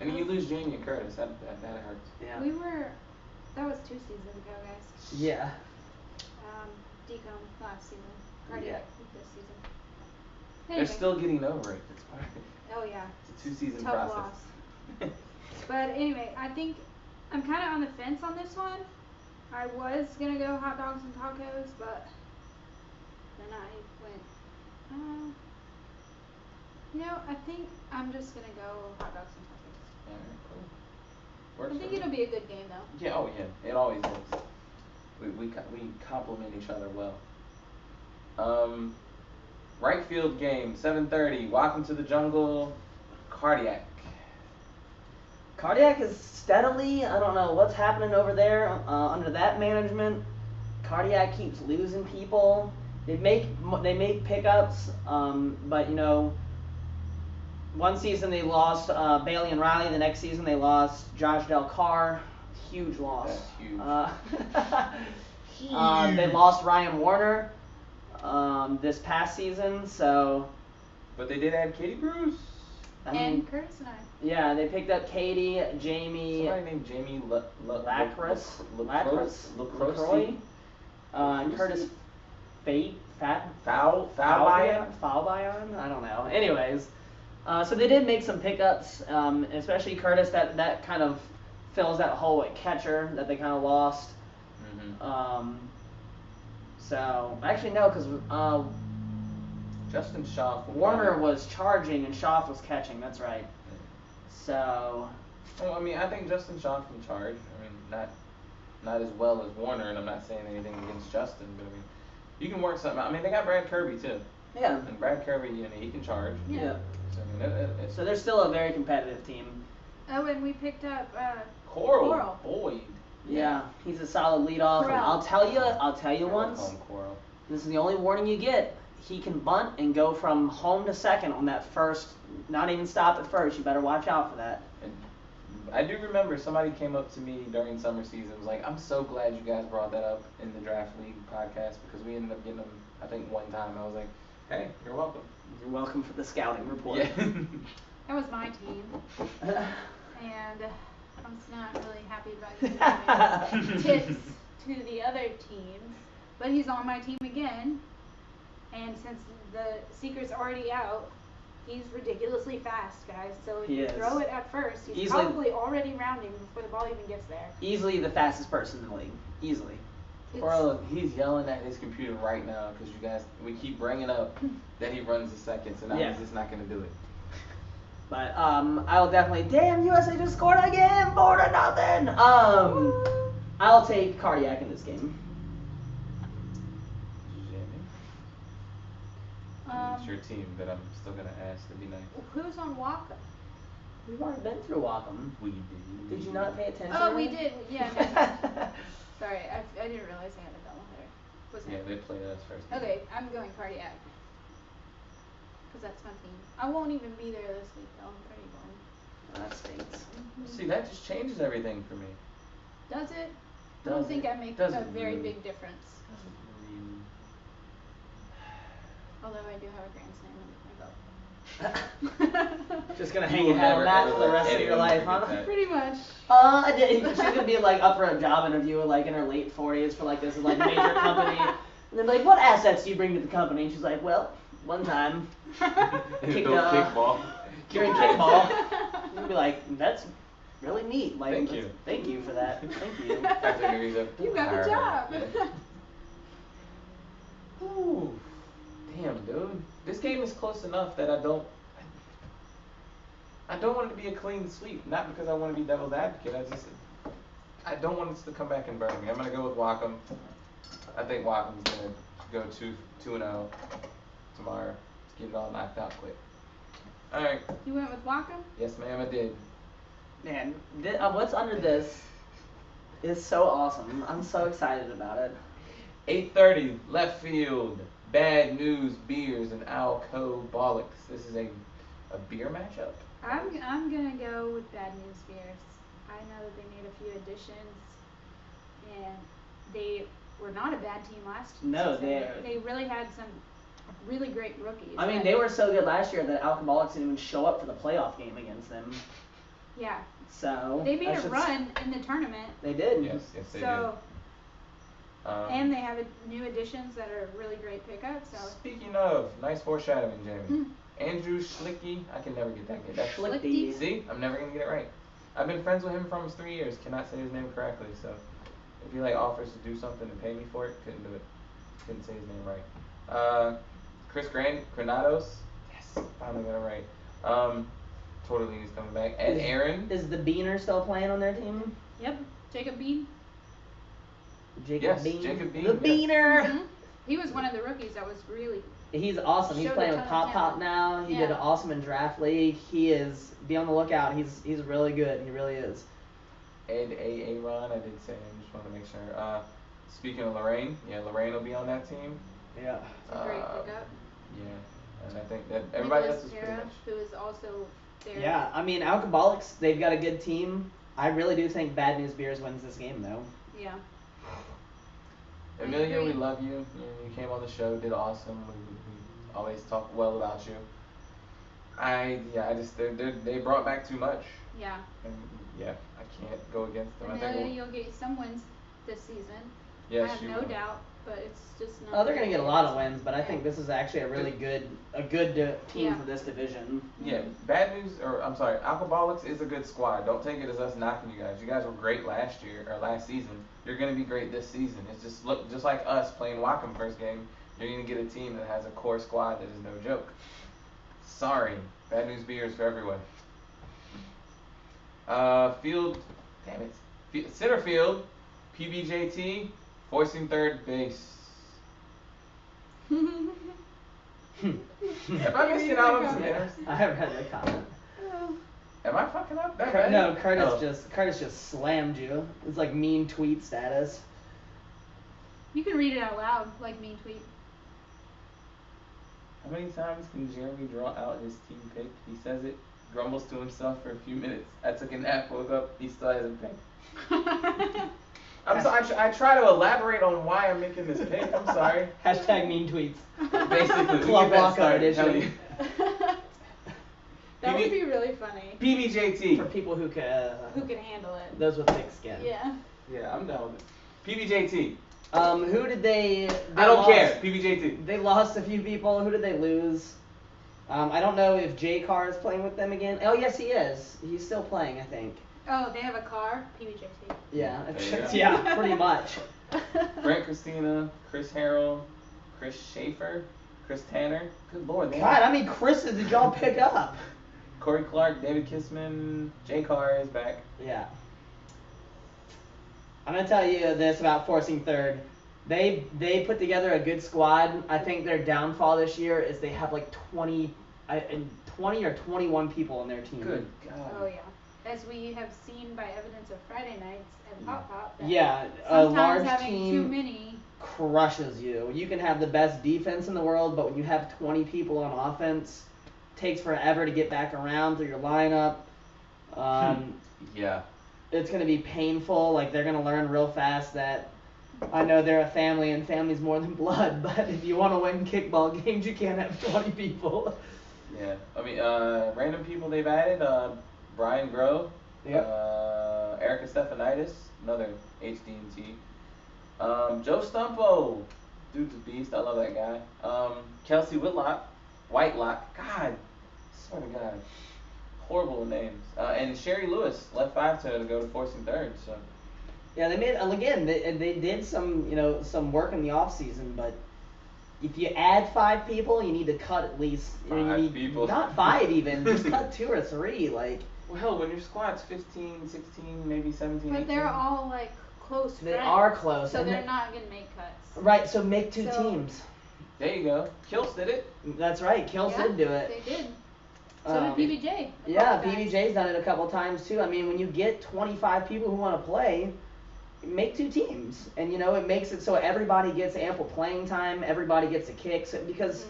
And And you lose Jamie and Curtis. That hurts. Yeah. that was 2 seasons ago, guys. Yeah. decom last season. Cardiac this season. They're Anyway. still getting over it. It's part of it. Oh yeah. It's a 2-season Tough process. loss. But anyway, I think I'm kind of on the fence on this one. I was gonna go hot dogs and tacos, but then I went, I think I'm just gonna go hot dogs and tacos. Alright, cool. Works I think for me. it'll be a good game though. Yeah, oh yeah, it always is. We complement each other well. Right field game, 7:30. Welcome to the jungle. Cardiac. Cardiac is steadily, I don't know what's happening over there under that management. Cardiac keeps losing people. They make pickups, but one season they lost Bailey and Riley. The next season they lost Josh Del Carr. Huge loss. That's huge. They lost Ryan Warner this past season, so. But they did add Katie Bruce. And Curtis and I. Yeah, they picked up Katie, Jamie. Somebody named Jamie LaCroix, and Curtis Falbayan. I don't know. Anyways, so they did make some pickups, especially Curtis. That kind of fills that hole at catcher that they kind of lost. Mm-hmm. So actually no, because Justin Schaff. Warner was charging and Schaff was catching. That's right. So. Well, I mean, I think Justin Schaff can charge. I mean, not as well as Warner, and I'm not saying anything against Justin, but I mean, you can work something out. I mean, they got Brad Kirby too. Yeah. And Brad Kirby, he can charge. Yeah. So I mean, so they're still a very competitive team. Oh, and we picked up Coral Boyd. Yeah, he's a solid leadoff. And I'll tell you once. Coral. This is the only warning you get. He can bunt and go from home to second on that first. Not even stop at first. You better watch out for that. And I do remember somebody came up to me during summer season. Was like, "I'm so glad you guys brought that up in the Draft League podcast because we ended up getting them. I think one time I was like, hey, you're welcome. You're welcome for the scouting report." Yeah. That was my team, and I was not really happy about giving tips to the other teams. But he's on my team again, and since the secret's already out, he's ridiculously fast, guys. So if you throw it at first, he's probably already rounding before the ball even gets there. Easily the fastest person in the league. Easily. Coral, he's yelling at his computer right now because we keep bringing up that he runs the second, so now he's just not going to do it. But I'll definitely. Damn, USA just scored again, 4-0. I'll take Cardiac in this game. It's your team, but I'm still gonna ask to be nice. Who's on WAKA? We've already been through WAKA. We did. Did you not pay attention? Oh, we did. Yeah. No. Sorry, I didn't realize I had a doubleheader. Yeah, they played us first. Okay, I'm going Cardiac. Because that's my team. I won't even be there this week though. I'm pretty bummed. That stinks. Mm-hmm. See, that just changes everything for me. Does it? I don't think I make a very big difference. Although I do have a Grand Slam under my belt. Just gonna hang your head on that for the rest of your life, huh? Pretty much. She's gonna be like up for a job interview like in her late 40s for like this like major company. And they're like, "What assets do you bring to the company?" And she's like, "Well, one time kickball. Curing kickball." And you'll be like, "That's really neat. Like, thank you for that. Thank you." You got the job. Ooh. Damn, dude. This game is close enough that I don't want it to be a clean sweep. Not because I want to be devil's advocate. I don't want it to come back and burn me. I'm gonna go with Wacom. I think Wacom's gonna go 2-0 tomorrow. Get it all knocked out quick. All right. You went with Wacom? Yes, ma'am, I did. Man, what's under this is so awesome. I'm so excited about it. 8:30 left field. Bad News Beers and Alcoholics. This is a beer matchup. I'm gonna go with Bad News Beers. I know that they made a few additions, and they were not a bad team last season. No, they really had some really great rookies. I mean, they were so good last year that Alcoholics didn't even show up for the playoff game against them. Yeah. So they made a run in the tournament. They did. Yes, they did. So And they have new additions that are really great pickups. So. Speaking of, nice foreshadowing, Jamie. Andrew Schlicky, I can never get that kid. That's Schlicky. See, I'm never gonna get it right. I've been friends with him for almost 3 years. Cannot say his name correctly. So, if he like offers to do something and pay me for it, couldn't do it. Couldn't say his name right. Chris Granados. Yes, finally got it right. Totally he's coming back. And Aaron. Is the Beaner still playing on their team? Yep, Jacob Bean. Jacob Bean. Jacob Bean. The Beaner. Mm-hmm. He was one of the rookies that was really. He's awesome. He's playing with Pop now. He did awesome in draft league. Be on the lookout. He's really good. He really is. Ed Aaron, I did say him. Just want to make sure. Speaking of Lorraine, Lorraine will be on that team. Yeah. It's a great pickup. Yeah, and I think that everybody else is pretty much. Who is also there. Yeah, I mean, Alcoholics, they've got a good team. I really do think Bad News Beers wins this game, though. Yeah. Amelia, we love you. You came on the show, did awesome. We always talk well about you. They brought back too much. Yeah. And I can't go against them. Amelia, you'll get some wins this season. Yes, I have no doubt, but it's just not. Oh, they're gonna get a lot of wins, but I think this is actually a really good team for this division. Yeah, Alcoholics is a good squad. Don't take it as us knocking you guys. You guys were great last season. You're gonna be great this season. It's just like us playing WAKA first game. You're gonna get a team that has a core squad that is no joke. Sorry, Bad News Beers for everyone. Center field, PBJT, voicing third base. Am I missing out on some errors? I haven't read the comment. Am I fucking up that bad? No, Curtis just slammed you. It's like mean tweet status. You can read it out loud, like mean tweet. How many times can Jeremy draw out his team pick? He says it, grumbles to himself for a few minutes. I took a nap, woke up, he still hasn't picked. I try to elaborate on why I'm making this pick. I'm sorry. Hashtag mean tweets. Basically, ClubWAKA edition. That would be really funny. PBJT. For people who can handle it. Those with thick skin. Yeah. Yeah, I'm down with it. PBJT. Who did they I don't care. PBJT. They lost a few people. Who did they lose? I don't know if J Carr is playing with them again. Oh, yes, he is. He's still playing, I think. Oh, they have a car? PBJT. Yeah. Yeah, pretty much. Brent Christina, Chris Harrell, Chris Schaefer, Chris Tanner. Good lord, man. God, how many Chris's did y'all pick up? Corey Clark, David Kissman, J Carr is back. Yeah. I'm going to tell you this about forcing third. They put together a good squad. I think their downfall this year is they have like 20 or 21 people on their team. Good God. Oh, yeah. As we have seen by evidence of Friday nights and Pop. Yeah, a large having team too many crushes you. You can have the best defense in the world, but when you have 20 people on offense, it takes forever to get back around through your lineup. Yeah. It's going to be painful. Like, they're going to learn real fast that I know they're a family and family's more than blood, but if you want to win kickball games, you can't have 20 people. Yeah. I mean, random people they've added, Brian Grove, Erica Stephanitis, another HD&T. Joe Stumpo, dude's a beast, I love that guy. Kelsey Whitelock, God, swear to God, horrible names. And Sherry Lewis, left 5 to go to forcing third, so. Yeah, they made, again, they did some work in the off season, but if you add 5 people, you need to cut at least 5 people. Not 5 even, just cut 2 or 3, like. Well, hell, when your squad's 15, 16, maybe 17, But 18. they're all, like, close friends. They are close. So they're not going to make cuts. Right, so make 2 teams. There you go. Kills did it. That's right, Kills did do it. They did. So did PBJ. Yeah, PBJ's done it a couple times too. I mean, when you get 25 people who want to play, make 2 teams. And, it makes it so everybody gets ample playing time, everybody gets a kick. So, because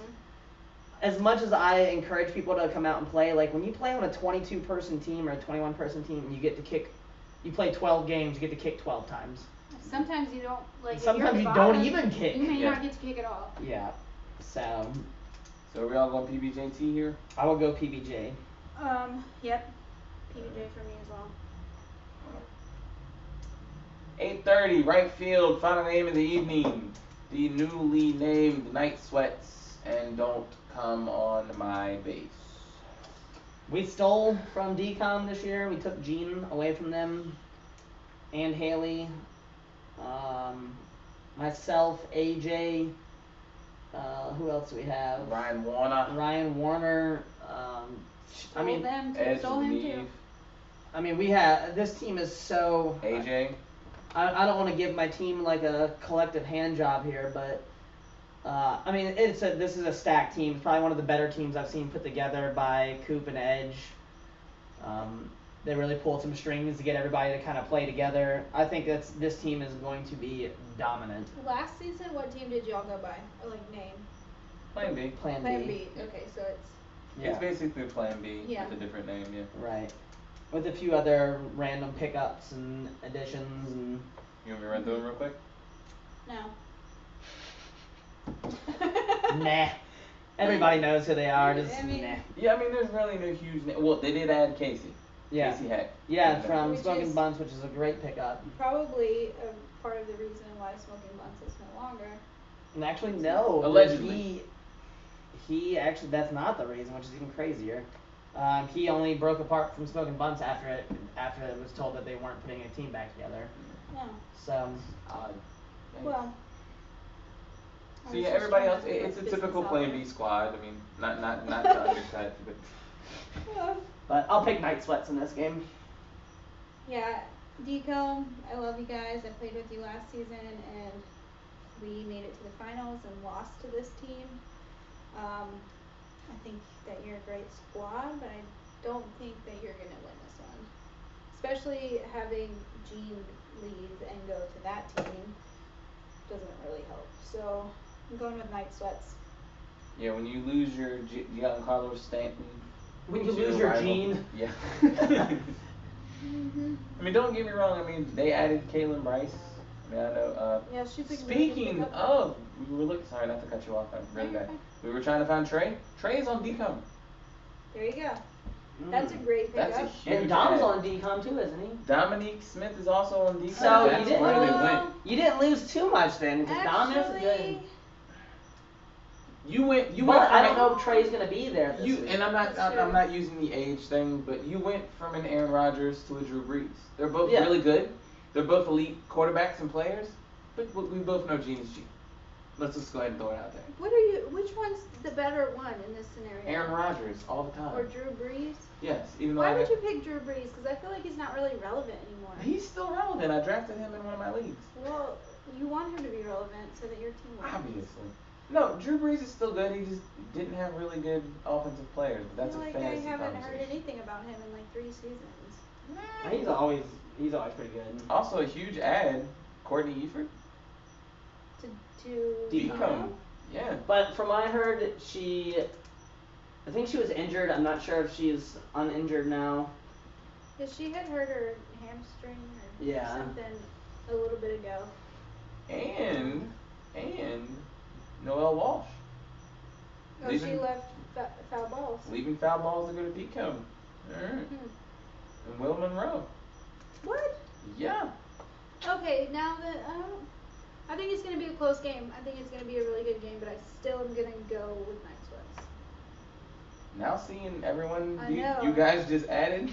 as much as I encourage people to come out and play, like, when you play on a 22-person team or a 21-person team, you get to kick, you play 12 games, you get to kick 12 times. Sometimes you don't, like, sometimes you don't even kick. You may not get to kick at all. Yeah, so are we all going PBJT here? I will go PBJ. Yep. PBJ for me as well. 8:30, right field, final game of the evening. The newly named Night Sweats, and don't come on my base. We stole from DCOM this year. We took Gene away from them, and Haley, myself, AJ. Who else do we have? Ryan Warner. Ryan Warner. I mean, them Ed stole him Leave. too. I mean, we have this team is so. AJ. I don't want to give my team like a collective hand job here, but I mean, this is a stacked team. It's probably one of the better teams I've seen put together by Coop and Edge. They really pulled some strings to get everybody to kind of play together. I think this team is going to be dominant. Last season, what team did y'all go by? Or like name? Plan B. Plan B. Okay, so it's. Yeah. It's basically Plan B Yeah. with a different name, yeah. Right. With a few other random pickups and additions and. You want me to run through them real quick? No. Nah. Everybody knows who they are. Just I mean- nah. Yeah, I mean, there's really no huge name. Well, they did add Casey. Yeah. Casey Heck. Yeah, from Which Smoking is- Buns, which is a great pickup. Probably a part of the reason why Smoking Buns is no longer. And actually, no. Allegedly. He actually, that's not the reason, which is even crazier. He only broke apart from Smoking Buns after it was told that they weren't putting a team back together. No. So, Odd. Well. I So was yeah, just everybody trying else, to it's a put typical business Plan out B squad. I mean, not to undercut, but there. but I'll pick Night Sweats in this game. Yeah, Deco, I love you guys. I played with you last season and we made it to the finals and lost to this team. I think that you're a great squad, but I don't think that you're going to win this one. Especially having Gene leave and go to that team doesn't really help. So I'm going with Night Sweats. yeah, when you lose your Giancarlo Stanton. When you to lose your rival- Gene. Yeah. Mm-hmm. I mean, don't get me wrong. I mean, they added Kaylin Bryce. I mean, I know. Yeah, she's a really good Speaking pickup. of, we were looking. Sorry, not to cut you off. I'm really No, you're bad. fine. We were trying to find Trey. Trey is on DCOM. There you go. That's a great pickup. That's a huge. And Dom's add. on DCOM too, isn't he? Dominique Smith is also on DCOM. So, That's you didn't where they lose- went. You didn't lose too much then, because Dom is Actually, good. You went. But from I don't an- know if Trey's gonna be there this You week. and I'm That's I'm true. not using the age thing, but you went from an Aaron Rodgers to a Drew Brees. They're both Yeah. really good. They're both elite quarterbacks and players, but we both know Gene is Gene. Let's just go ahead and throw it out there. which one's the better one in this scenario? Aaron Rodgers all the time. Or Drew Brees? Yes, even though Why would you pick Drew Brees? Because I feel like he's not really relevant anymore. he's still relevant. I drafted him in one of my leagues. Well, you want him to be relevant so that your team wins. Obviously. No, Drew Brees is still good. He just didn't have really good offensive players. But that's I feel a like I fantasy haven't heard conversation. anything about him in like 3 seasons. He's always pretty good. Also, a huge ad, Courtney Eford. To DCOM. Yeah. But from what I heard, I think she was injured. I'm not sure if she's uninjured now. Because she had hurt her hamstring or Yeah. something a little bit ago. And Noelle Walsh. Oh, she Leaving- left foul balls. Leaving foul balls to go to DCOM. Alright. Hmm. And Will Monroe. What? Yeah. Okay, now that I think it's gonna be a close game. I think it's gonna be a really good game, but I still am gonna go with Night Sweats. Now seeing everyone I you know. guys just added,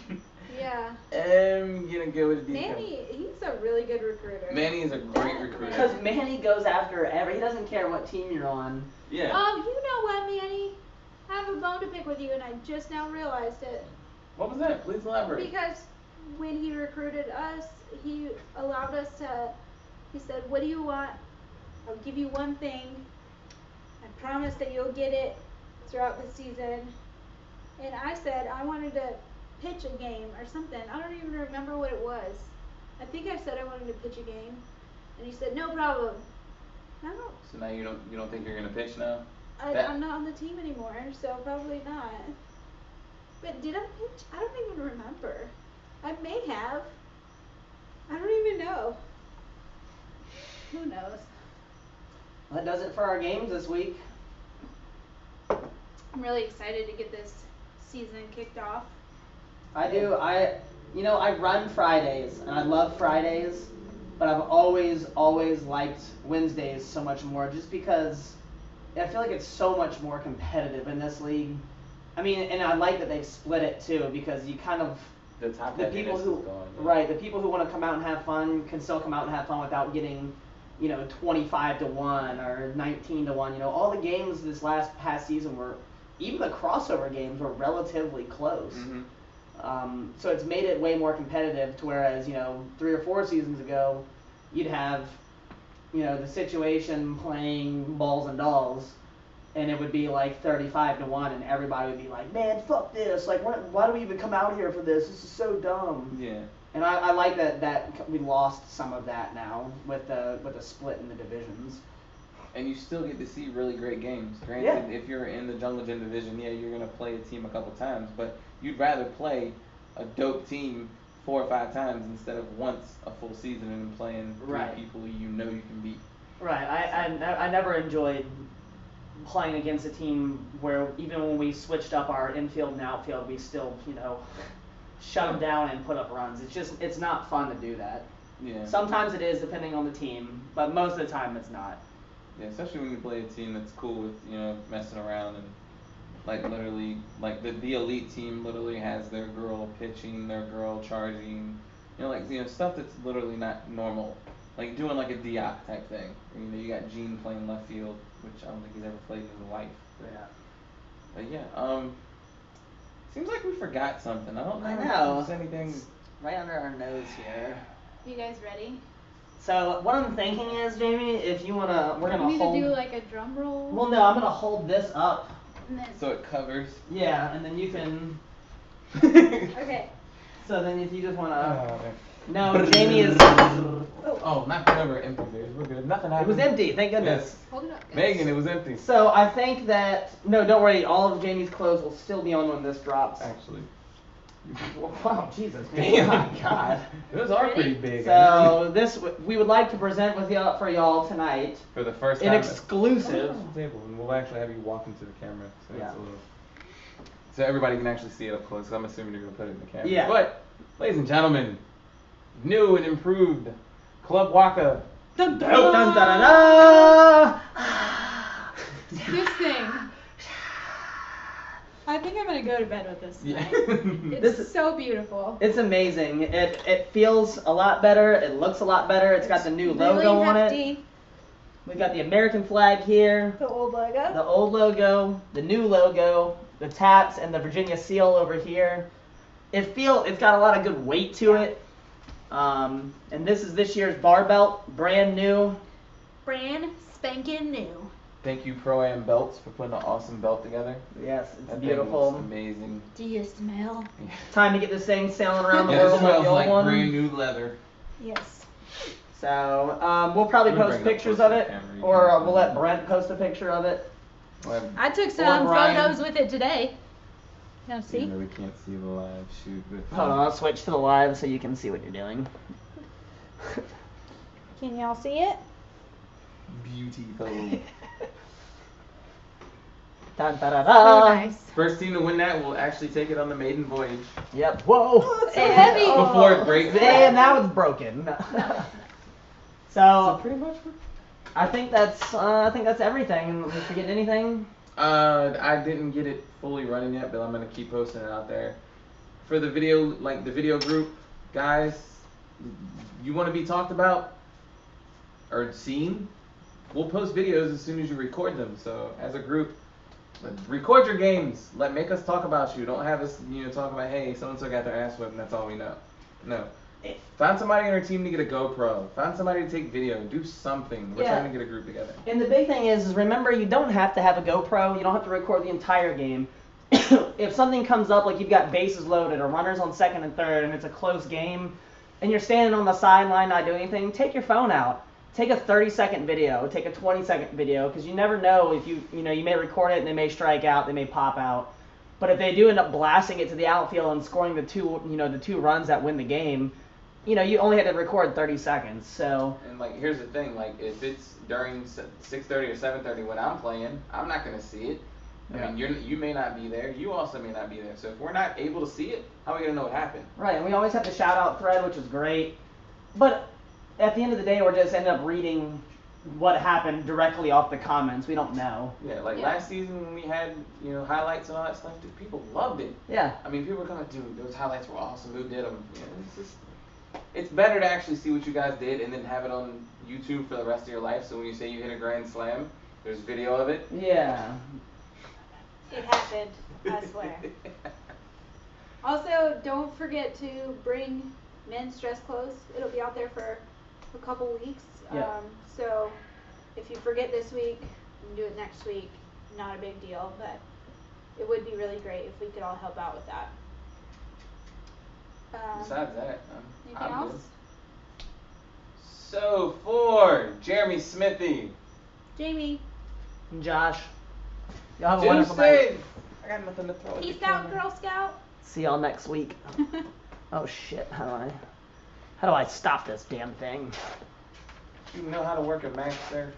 Yeah. I'm gonna go with DCOM. Manny, he's a really good recruiter. Manny is a great That- recruiter. Because Manny goes after he doesn't care what team you're on. Yeah. Oh, you know what, Manny? I have a bone to pick with you, and I just now realized it. What was that? Please elaborate. Because when he recruited us, he allowed us to. He said, "What do you want? I'll give you one thing. I promise that you'll get it throughout the season." And I said I wanted to pitch a game or something. I don't even remember what it was. I think I said I wanted to pitch a game, and he said, "No problem." I don't. So now you don't think you're gonna pitch now? I'm not on the team anymore, so probably not. But did I pitch? I don't even remember. I may have. I don't even know. Who knows? That does it for our games this week. I'm really excited to get this season kicked off. I do. I run Fridays, and I love Fridays. but I've always liked Wednesdays so much more, just because I feel like it's so much more competitive in this league. I mean, and I like that they've split it too, because you kind of The top the people who the people who want to come out and have fun can still come out and have fun without getting, 25-1 or 19-1. All the games this past season were, even the crossover games were relatively close. Mm-hmm. So it's made it way more competitive, to whereas 3 or 4 seasons ago, you'd have the situation playing balls and dolls, and it would be like 35-1, and everybody would be like, man, fuck this, like, why do we even come out here for this? This is so dumb. Yeah. And I like that we lost some of that now with the split in the divisions. And you still get to see really great games. Granted, if you're in the Jungle Gym division, yeah, you're going to play a team a couple times, but you'd rather play a dope team 4 or 5 times instead of once a full season and playing 3 people you can beat. Right. I never enjoyed playing against a team where even when we switched up our infield and outfield, we still, shut them down and put up runs. It's not fun to do that. Yeah. Sometimes it is, depending on the team, but most of the time it's not. Yeah, especially when you play a team that's cool with, messing around and, like, literally, like, the elite team literally has their girl pitching, their girl charging, stuff that's literally not normal. Like, doing, like, a Diop type thing. You got Gene playing left field, which I don't think he's ever played in his life. Yeah. But, yeah, seems like we forgot something. I don't know. I know. If there's anything. It's right under our nose here. You guys ready? So what I'm thinking is, Jamie, if you wanna, we're gonna hold. We need to do like a drum roll. Well, no, I'm gonna hold this up. And then... So it covers. Yeah, and then you can. Okay. So then, if you just wanna. No, Jamie is. Oh, knock it over empty, dude. We're good. Nothing happened. It was empty. Thank goodness. Yes. Hold it up, guys. Megan, it was empty. So I think that don't worry. All of Jamie's clothes will still be on when this drops. Actually. Wow, Jesus. Damn. Oh my God. Those are pretty big. So we would like to present for y'all tonight. For the first time. An exclusive. Table, and we'll actually have you walk into the camera. So yeah. It's a little. So everybody can actually see it up close. I'm assuming you're gonna put it in the camera. Yeah. But, ladies and gentlemen, new and improved ClubWAKA. Dun, dun, dun, dun, dun, dun. This thing. I think I'm gonna go to bed with this tonight. Yeah. It's so beautiful. It's amazing. It feels a lot better. It looks a lot better. It's got the new logo on it. We've got the American flag here. The old logo. The old logo. The new logo. The tats and the Virginia seal over here. It's got a lot of good weight to it. And this is this year's bar belt, brand new. Brand spanking new. Thank you, Pro-Am Belts, for putting an awesome belt together. Yes, it's that beautiful. Thing looks amazing. Do you smell? Yeah. Time to get this thing sailing around the Yeah, world it smells like the old like one. brand new leather. Yes. So we'll probably post pictures of it, or we'll let Brent post a picture of it. I took some photos with it today. Now see? Even though we can't see the live shoot. Hold on, I'll switch to the live so you can see what you're doing. Can y'all see it? Beautiful. Dun, da, da, So da. nice. First team to win that will actually take it on the maiden voyage. Yep. Whoa. It's so heavy. Before it breaks. And now it's broken. So So pretty much. I think that's everything. Did we forget anything? I didn't get it fully running yet, but I'm gonna keep posting it out there. For the video, like the video group, guys, you want to be talked about or seen? We'll post videos as soon as you record them. So as a group, record your games. Make us talk about you. Don't have us, talk about, hey, so and so got their ass whipped and that's all we know. No. Find somebody on our team to get a GoPro. Find somebody to take video. Do something. We're trying to get a group together. And the big thing is remember, you don't have to have a GoPro. You don't have to record the entire game. If something comes up, like you've got bases loaded or runners on second and third, and it's a close game, and you're standing on the sideline not doing anything, take your phone out. Take a 30-second video. Take a 20-second video, because you never know if you may record it and they may strike out, they may pop out. But if they do end up blasting it to the outfield and scoring the two runs that win the game, you only had to record 30 seconds. So. And here's the thing, if it's during 6:30 or 7:30 when I'm playing, I'm not gonna see it. I mean, you may not be there. You also may not be there. So if we're not able to see it, how are we gonna know what happened? Right, and we always have the shout out thread, which is great. But at the end of the day, we're just end up reading what happened directly off the comments. We don't know. Yeah, like last season when we had, you know, highlights and all that stuff, dude, people loved it. Yeah. I mean, people were coming, dude, those highlights were awesome. Who did them? You know, it's better to actually see what you guys did and then have it on YouTube for the rest of your life. So when you say you hit a grand slam, there's video of it. Yeah. It happened, I swear. Also, don't forget to bring men's dress clothes. It'll be out there for a couple weeks. Yeah. So if you forget this week, you can do it next week. Not a big deal, but it would be really great if we could all help out with that. Besides that, anything I'm else? good. So for Jeremy Smithy, Jamie. And Josh. Y'all have a wonderful night. I got nothing to throw at Peace the out, camera. Girl Scout. See y'all next week. Oh shit, how do I stop this damn thing? You know how to work a Mac, sir?